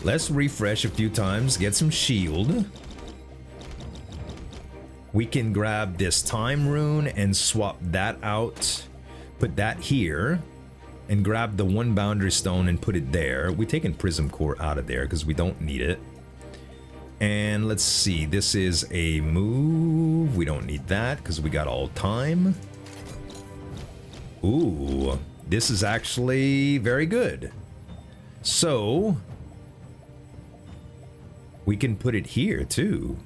Let's refresh a few times, get some shield. We can grab this time rune and swap that out. Put that here. And grab the one boundary stone and put it there. We're taking prism core out of there because we don't need it. And let's see, this is a move. We don't need that because we got all time. Ooh, this is actually very good. So we can put it here too.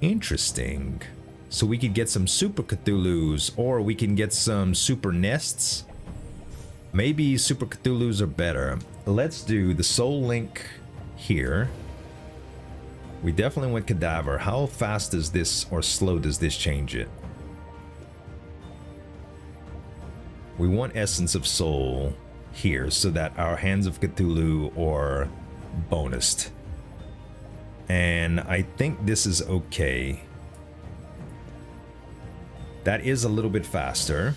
Interesting. So we could get some super Cthulhus, or we can get some super nests. Maybe super Cthulhus are better. Let's do the soul link here. We definitely want cadaver. How fast does this, or slow does this change it? We want essence of soul here so that our hands of Cthulhu are bonused. And I think this is okay. That is a little bit faster,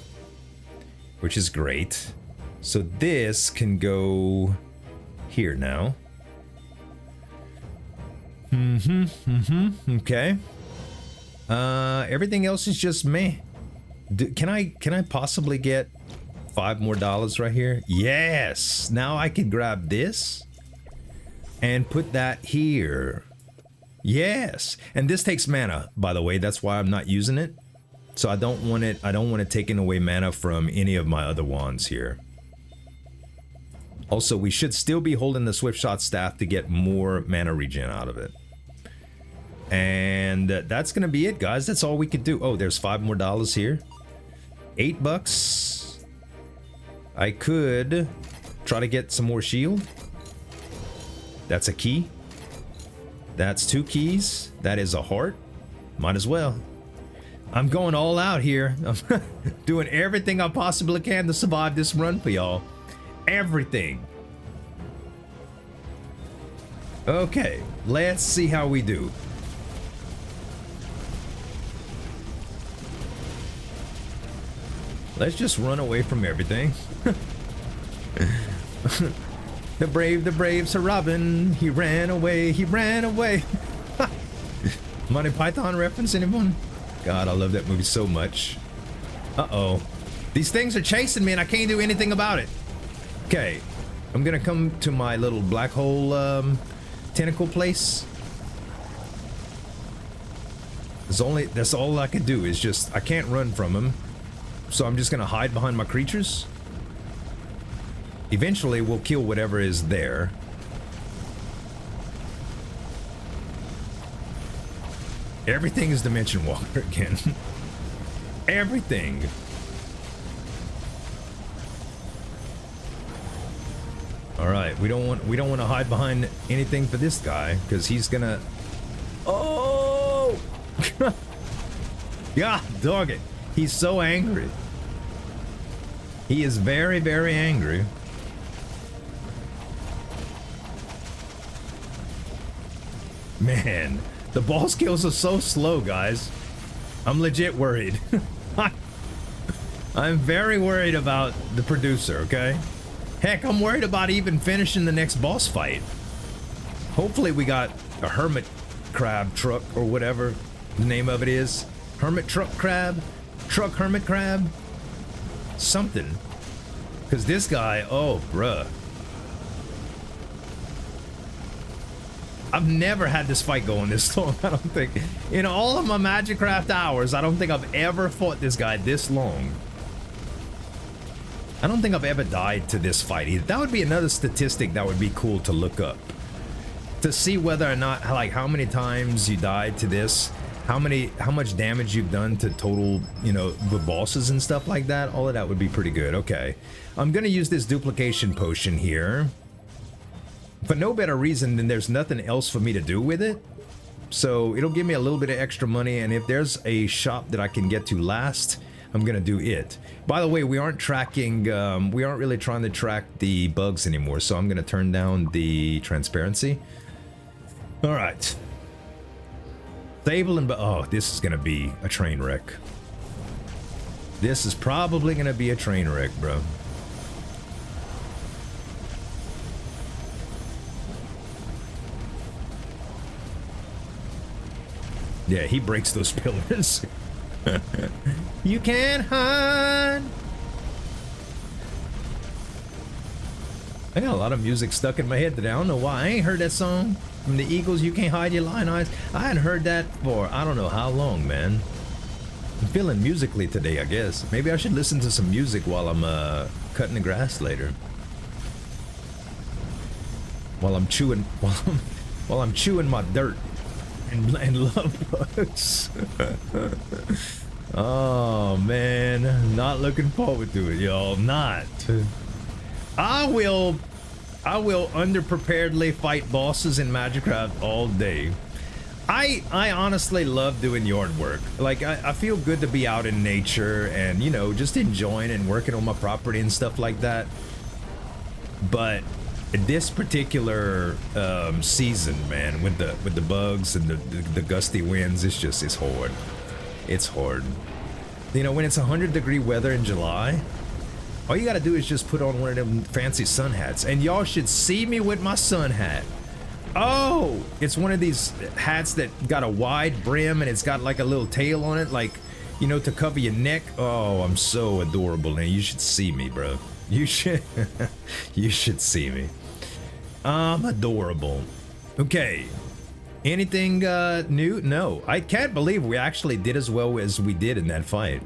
which is great. So this can go here now. Okay. Everything else is just meh. Can I possibly get $5 more right here? Yes. Now I can grab this and put that here. Yes. And this takes mana, by the way. That's why I'm not using it. So I don't want it taking away mana from any of my other wands here. Also, we should still be holding the Swift Shot Staff to get more mana regen out of it. And that's gonna be it, guys. That's all we could do. Oh, there's $5 more here. $8. I could try to get some more shield. That's a key. That's 2 keys. That is a heart. Might as well. I'm going all out here. I'm doing everything I possibly can to survive this run for y'all. Everything. Okay, let's see how we do. Let's just run away from everything. The brave Sir Robin, he ran away, he ran away. Monty Python reference, anyone? God, I love that movie so much. Uh-oh. These things are chasing me and I can't do anything about it. Okay, I'm gonna come to my little black hole tentacle place. That's all I can do is just, I can't run from them. So I'm just gonna hide behind my creatures. Eventually we'll kill whatever is there. Everything is Dimension Walker again. Everything. All right, we don't want to hide behind anything for this guy because he's gonna. Oh! Yeah, dog it. He's so angry. He is very, very angry. Man, the boss kills are so slow, guys. I'm legit worried. I'm very worried about the producer, okay? Heck, I'm worried about even finishing the next boss fight. Hopefully we got a hermit crab truck or whatever the name of it is. Hermit truck crab? Truck hermit crab? Something. Because this guy, oh, bruh. I've never had this fight going this long, I don't think. In all of my MAGICRAFT hours, I don't think I've ever fought this guy this long. I don't think I've ever died to this fight either. That would be another statistic that would be cool to look up. To see whether or not, like, how many times you died to this, how much damage you've done to total, you know, the bosses and stuff like that. All of that would be pretty good. Okay. I'm gonna use this duplication potion here. For no better reason than there's nothing else for me to do with it. So it'll give me a little bit of extra money, and if there's a shop that I can get to last, I'm gonna do it. By the way, we aren't tracking, we aren't really trying to track the bugs anymore, so I'm gonna turn down the transparency. All right. Sable and, oh, this is gonna be a train wreck. This is probably gonna be a train wreck, bro. Yeah, he breaks those pillars. You can't hide. I got a lot of music stuck in my head today. I don't know why. I ain't heard that song from the Eagles, You Can't Hide Your Lion Eyes. I hadn't heard that for I don't know how long, man. I'm feeling musically today, I guess. Maybe I should listen to some music while I'm cutting the grass later. While I'm chewing while I'm chewing my dirt and love bugs. Oh man, not looking forward to it, y'all. Not. I will underpreparedly fight bosses in MAGICRAFT all day. I honestly love doing yard work. Like I feel good to be out in nature and, you know, just enjoying and working on my property and stuff like that. But this particular season, man, with the bugs and the gusty winds, it's hard. It's hard. You know, when it's 100-degree weather in July, all you gotta do is just put on one of them fancy sun hats. And y'all should see me with my sun hat. Oh, it's one of these hats that got a wide brim and it's got like a little tail on it, like, you know, to cover your neck. Oh, I'm so adorable, and you should see me, bro. You should you should see me. I'm adorable. Okay. Anything new? No. I can't believe we actually did as well as we did in that fight.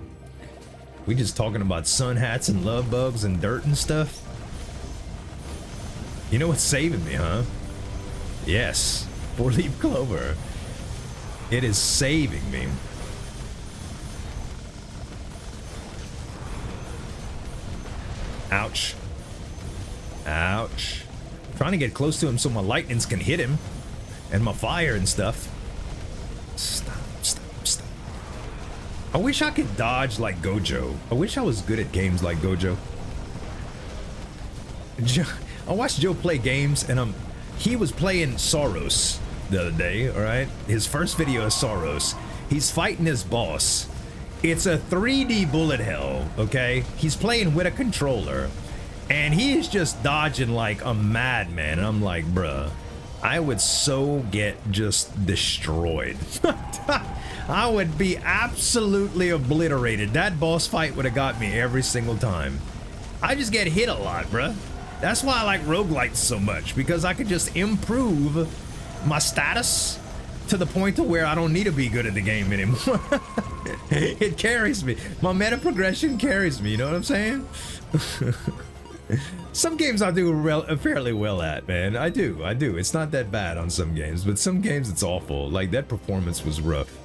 We just talking about sun hats and love bugs and dirt and stuff. You know what's saving me, huh? Yes. 4-leaf clover. It is saving me. Ouch. Ouch. I'm trying to get close to him so my lightnings can hit him. And my fire and stuff. Stop. I wish I could dodge like Gojo. I wish I was good at games like Gojo. I watched Joe play games, and he was playing Soros the other day, alright? His first video is Soros. He's fighting his boss. It's a 3D bullet hell, okay? He's playing with a controller, and he is just dodging like a madman. And I'm like, bruh, I would so get just destroyed. I would be absolutely obliterated. That boss fight would have got me every single time. I just get hit a lot, bruh. That's why I like roguelites so much, because I could just improve my status to the point to where I don't need to be good at the game anymore. It carries me. My meta progression carries me, you know what I'm saying? Some games I do fairly well at, man. I do. It's not that bad on some games, but some games it's awful. Like, that performance was rough.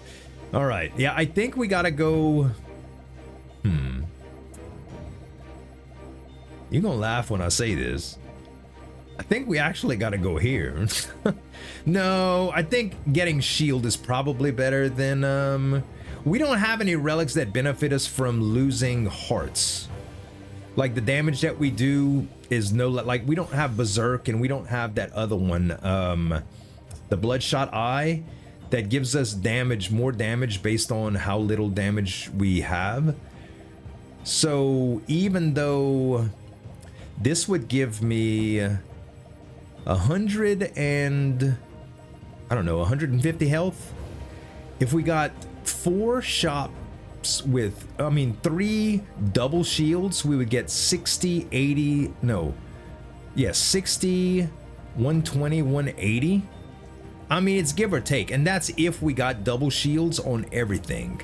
All right. Yeah, I think we gotta go... You're gonna laugh when I say this. I think we actually gotta go here. No, I think getting shield is probably better than... We don't have any relics that benefit us from losing hearts. Like, the damage that we do is no... Like, we don't have Berserk, and we don't have that other one, the Bloodshot Eye, that gives us damage, more damage based on how little damage we have. So, even though this would give me 100 and... I don't know, 150 health? If we got 4 shops with, I mean, 3 double shields, we would get 60, 80, no. Yeah, 60, 120, 180. I mean, it's give or take, and that's if we got double shields on everything.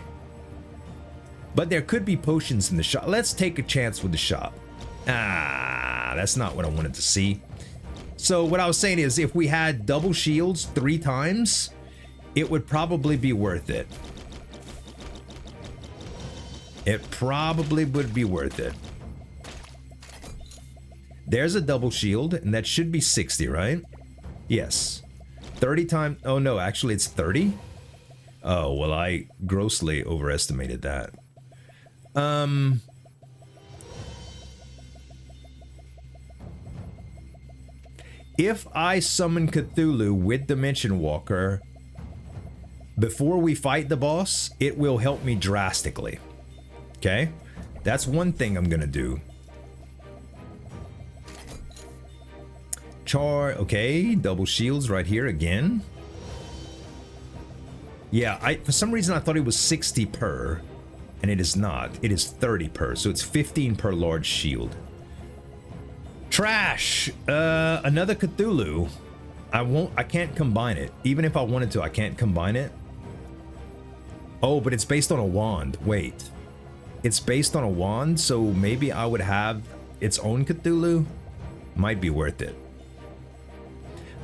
But there could be potions in the shop. Let's take a chance with the shop. Ah, that's not what I wanted to see. So what I was saying is, if we had double shields 3 times, it would probably be worth it. It probably would be worth it. There's a double shield, and that should be 60, right? Yes. 30 times... Oh, no, actually, it's 30? Oh, well, I grossly overestimated that. If I summon Cthulhu with Dimension Walker before we fight the boss, it will help me drastically. Okay? That's one thing I'm gonna do. Okay, double shields right here again. Yeah, for some reason I thought it was 60 per, and it is not. It is 30 per, so it's 15 per large shield. Trash! Another Cthulhu. I can't combine it. Even if I wanted to, I can't combine it. Oh, but it's based on a wand. Wait. It's based on a wand, so maybe I would have its own Cthulhu? Might be worth it.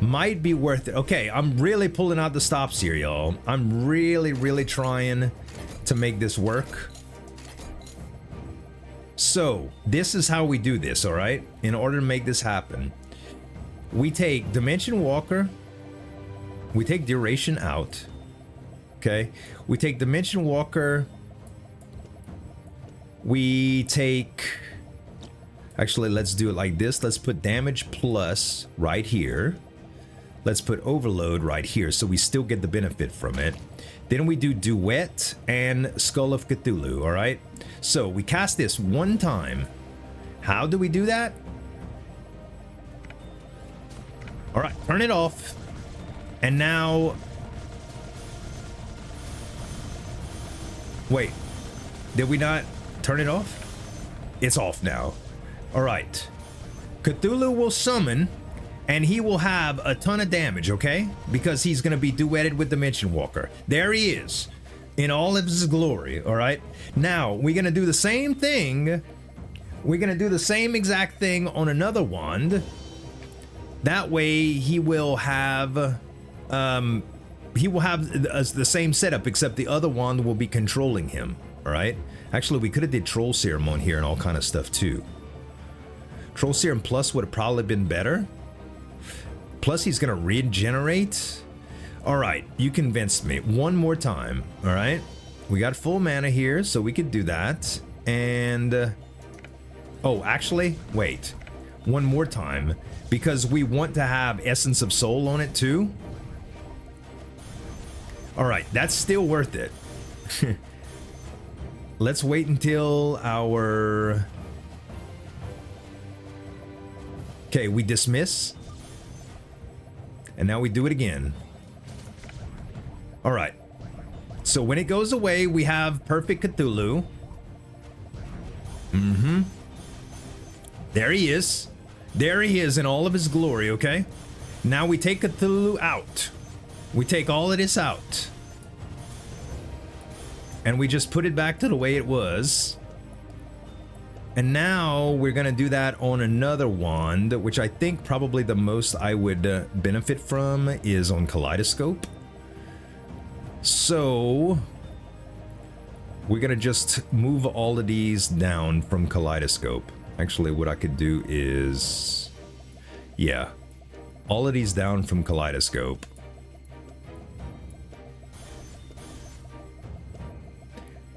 Might be worth it. Okay, I'm really pulling out the stops here, y'all. I'm really trying to make this work. So, this is how we do this, alright? In order to make this happen, we take Dimension Walker, we take Duration out, okay? We take Dimension Walker, we take... Actually, let's do it like this. Let's put Damage Plus right here. Let's put Overload right here, so we still get the benefit from it. Then we do Duet and Skull of Cthulhu, alright? So, we cast this one time. How do we do that? Alright, turn it off. And now... Wait. Did we not turn it off? It's off now. Alright. Cthulhu will summon, and he will have a ton of damage, okay? Because he's going to be duetted with Dimension Walker. There he is. In all of his glory, alright? Now, we're going to do the same thing. We're going to do the same exact thing on another wand. That way, he will have the same setup, except the other wand will be controlling him, alright? Actually, we could have did Troll Serum on here and all kind of stuff, too. Troll Serum Plus would have probably been better. Plus, he's going to regenerate. Alright, you convinced me. One more time, alright? We got full mana here, so we could do that. And... oh, actually, wait. One more time. Because we want to have Essence of Soul on it, too. Alright, that's still worth it. Let's wait until our... Okay, we dismiss. And now we do it again. Alright. So when it goes away, we have Perfect Cthulhu. There he is. There he is in all of his glory, okay? Now we take Cthulhu out. We take all of this out. And we just put it back to the way it was. And now we're going to do that on another wand, which I think probably the most I would benefit from is on Kaleidoscope. So we're going to just move all of these down from Kaleidoscope. Actually, what I could do is, yeah, all of these down from Kaleidoscope.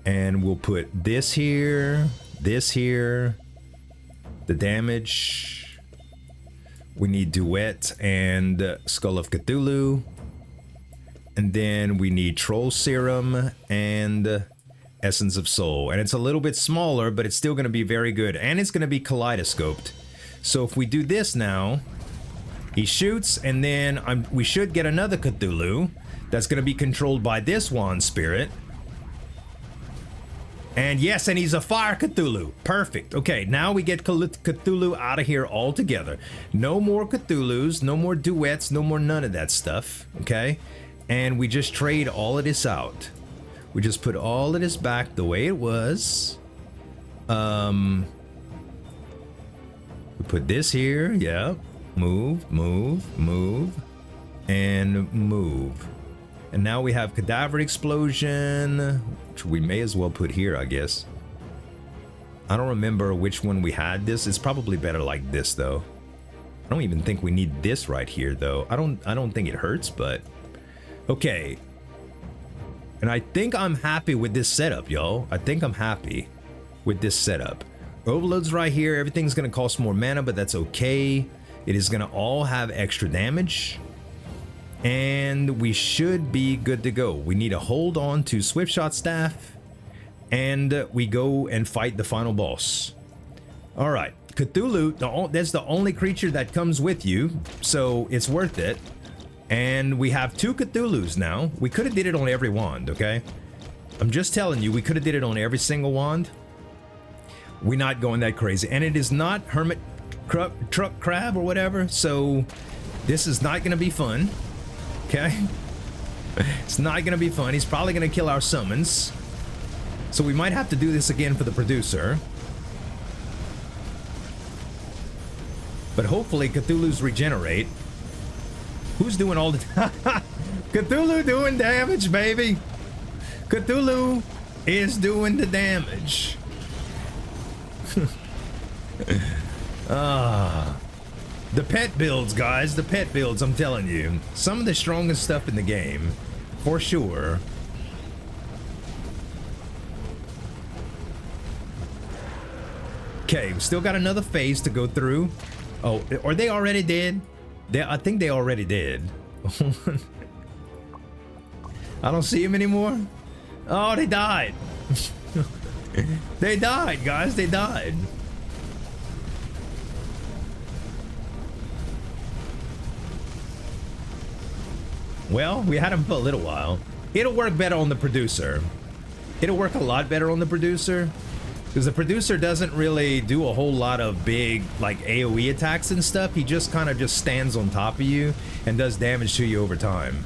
And we'll put this here, the damage. We need Duet and Skull of Cthulhu. And then we need Troll Serum and Essence of Soul. And it's a little bit smaller, but it's still going to be very good. And it's going to be kaleidoscoped. So if we do this now, he shoots, and then we should get another Cthulhu that's going to be controlled by this wand spirit. And yes, and he's a fire Cthulhu. Perfect. Okay, now we get Cthulhu out of here altogether. No more Cthulhus, no more duets, no more none of that stuff. Okay? And we just trade all of this out. We just put all of this back the way it was. We put this here. Yeah. Move, move, move. And move. And now we have Cadaver Explosion, which we may as well put here, I guess. I don't remember which one we had this. It's probably better like this, though. I don't even think we need this right here, though. I don't think it hurts, but... okay. And I think I'm happy with this setup, y'all. I think I'm happy with this setup. Overload's right here. Everything's going to cost more mana, but that's okay. It is going to all have extra damage. And we should be good to go. We need to hold on to Swift Shot Staff. And we go and fight the final boss. Alright. Cthulhu, that's the only creature that comes with you. So it's worth it. And we have 2 Cthulhus now. We could have did it on every wand, okay? I'm just telling you, we could have did it on every single wand. We're not going that crazy. And it is not Hermit Truck Crab or whatever, so this is not gonna be fun, okay? It's not gonna be fun. He's probably gonna kill our summons. So we might have to do this again for the producer. But hopefully Cthulhu's regenerate. Who's doing all the Cthulhu doing damage, baby. Cthulhu is doing the damage. The pet builds, guys, the pet builds, I'm telling you. Some of the strongest stuff in the game, for sure. Okay, we still got another phase to go through. Oh, are they already dead? I think they already did. I don't see him anymore. Oh, they died. They died, guys, they died. Well, we had him for a little while. It'll work better on the producer. It'll work a lot better on the producer. Because the producer doesn't really do a whole lot of big, like, AoE attacks and stuff. He just kind of just stands on top of you and does damage to you over time.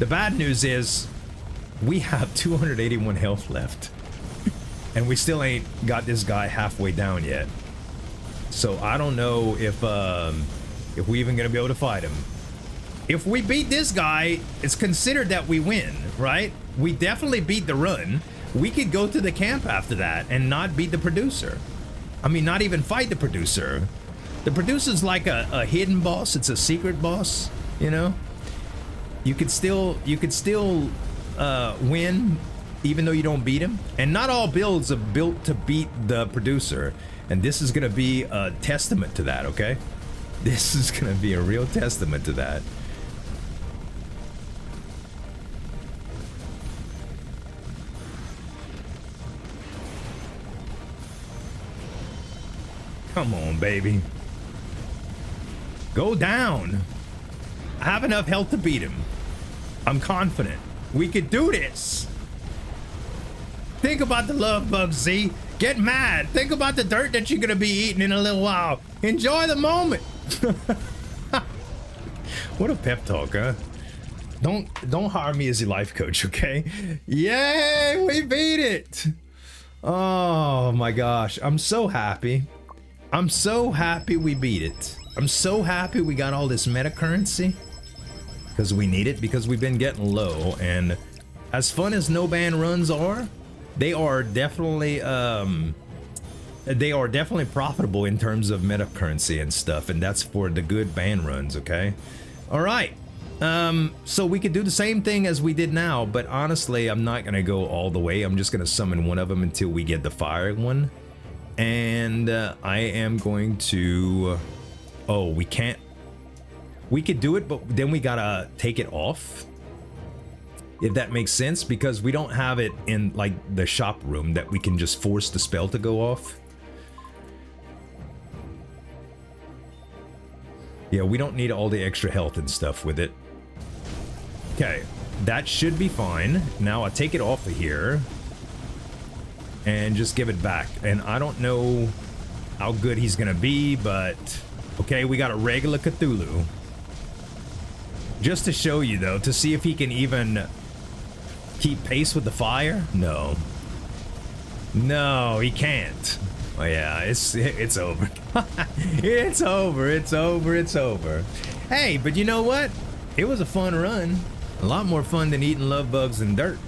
The bad news is we have 281 health left. And we still ain't got this guy halfway down yet. So I don't know if we're even going to be able to fight him. If we beat this guy, it's considered that we win, right? We definitely beat the run. We could go to the camp after that and not beat the producer. I mean, not even fight the producer. The producer's like a hidden boss. It's a secret boss, you know? You could still win even though you don't beat him. And not all builds are built to beat the producer. And this is gonna be a testament to that, okay? This is gonna be a real testament to that. Come on, baby. Go down. I have enough health to beat him. I'm confident. We could do this. Think about the love bug, Z. Get mad. Think about the dirt that you're gonna be eating in a little while. Enjoy the moment. What a pep talk, huh? Don't hire me as your life coach, okay? Yay, we beat it. Oh my gosh, I'm so happy. I'm so happy we beat it. I'm so happy we got all this meta currency. Because we need it, because we've been getting low. And as fun as no ban runs are, they are definitely profitable in terms of meta currency and stuff. And that's for the good ban runs, okay? Alright. So we could do the same thing as we did now, but honestly, I'm not gonna go all the way. I'm just gonna summon one of them until we get the fire one. And I am going to... Oh, we can't... We could do it, but then we gotta take it off. If that makes sense, because we don't have it in, like, the shop room that we can just force the spell to go off. Yeah, we don't need all the extra health and stuff with it. Okay, that should be fine. Now I take it off of here. And just give it back. And I don't know how good he's gonna be, but okay, we got a regular Cthulhu. Just to show you though, to see if he can even keep pace with the fire. No, he can't. Oh yeah, it's over. It's over. Hey, but you know what? It was a fun run. A lot more fun than eating love bugs and dirt.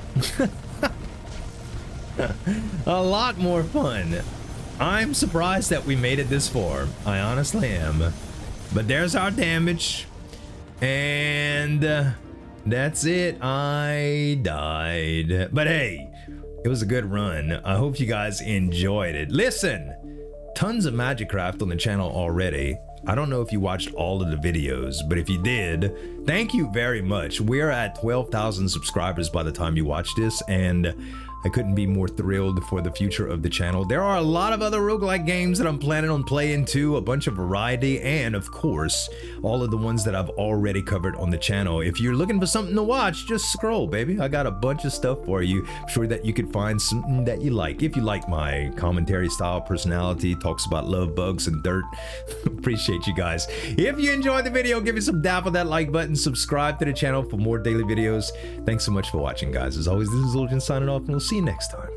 A lot more fun. I'm surprised that we made it this far. I honestly am. But there's our damage. And that's it. I died. But hey, it was a good run. I hope you guys enjoyed it. Listen, tons of MAGICRAFT on the channel already. I don't know if you watched all of the videos, but if you did, thank you very much. We're at 12,000 subscribers by the time you watch this, and I couldn't be more thrilled for the future of the channel. There are a lot of other roguelike games that I'm planning on playing too, a bunch of variety, and of course, all of the ones that I've already covered on the channel. If you're looking for something to watch, just scroll, baby. I got a bunch of stuff for you. I'm sure that you could find something that you like. If you like my commentary style, personality, talks about love bugs and dirt, appreciate you guys. If you enjoyed the video, give me some dap on that like button, subscribe to the channel for more daily videos. Thanks so much for watching, guys. As always, this is Zueljin signing off, and we'll see you next time.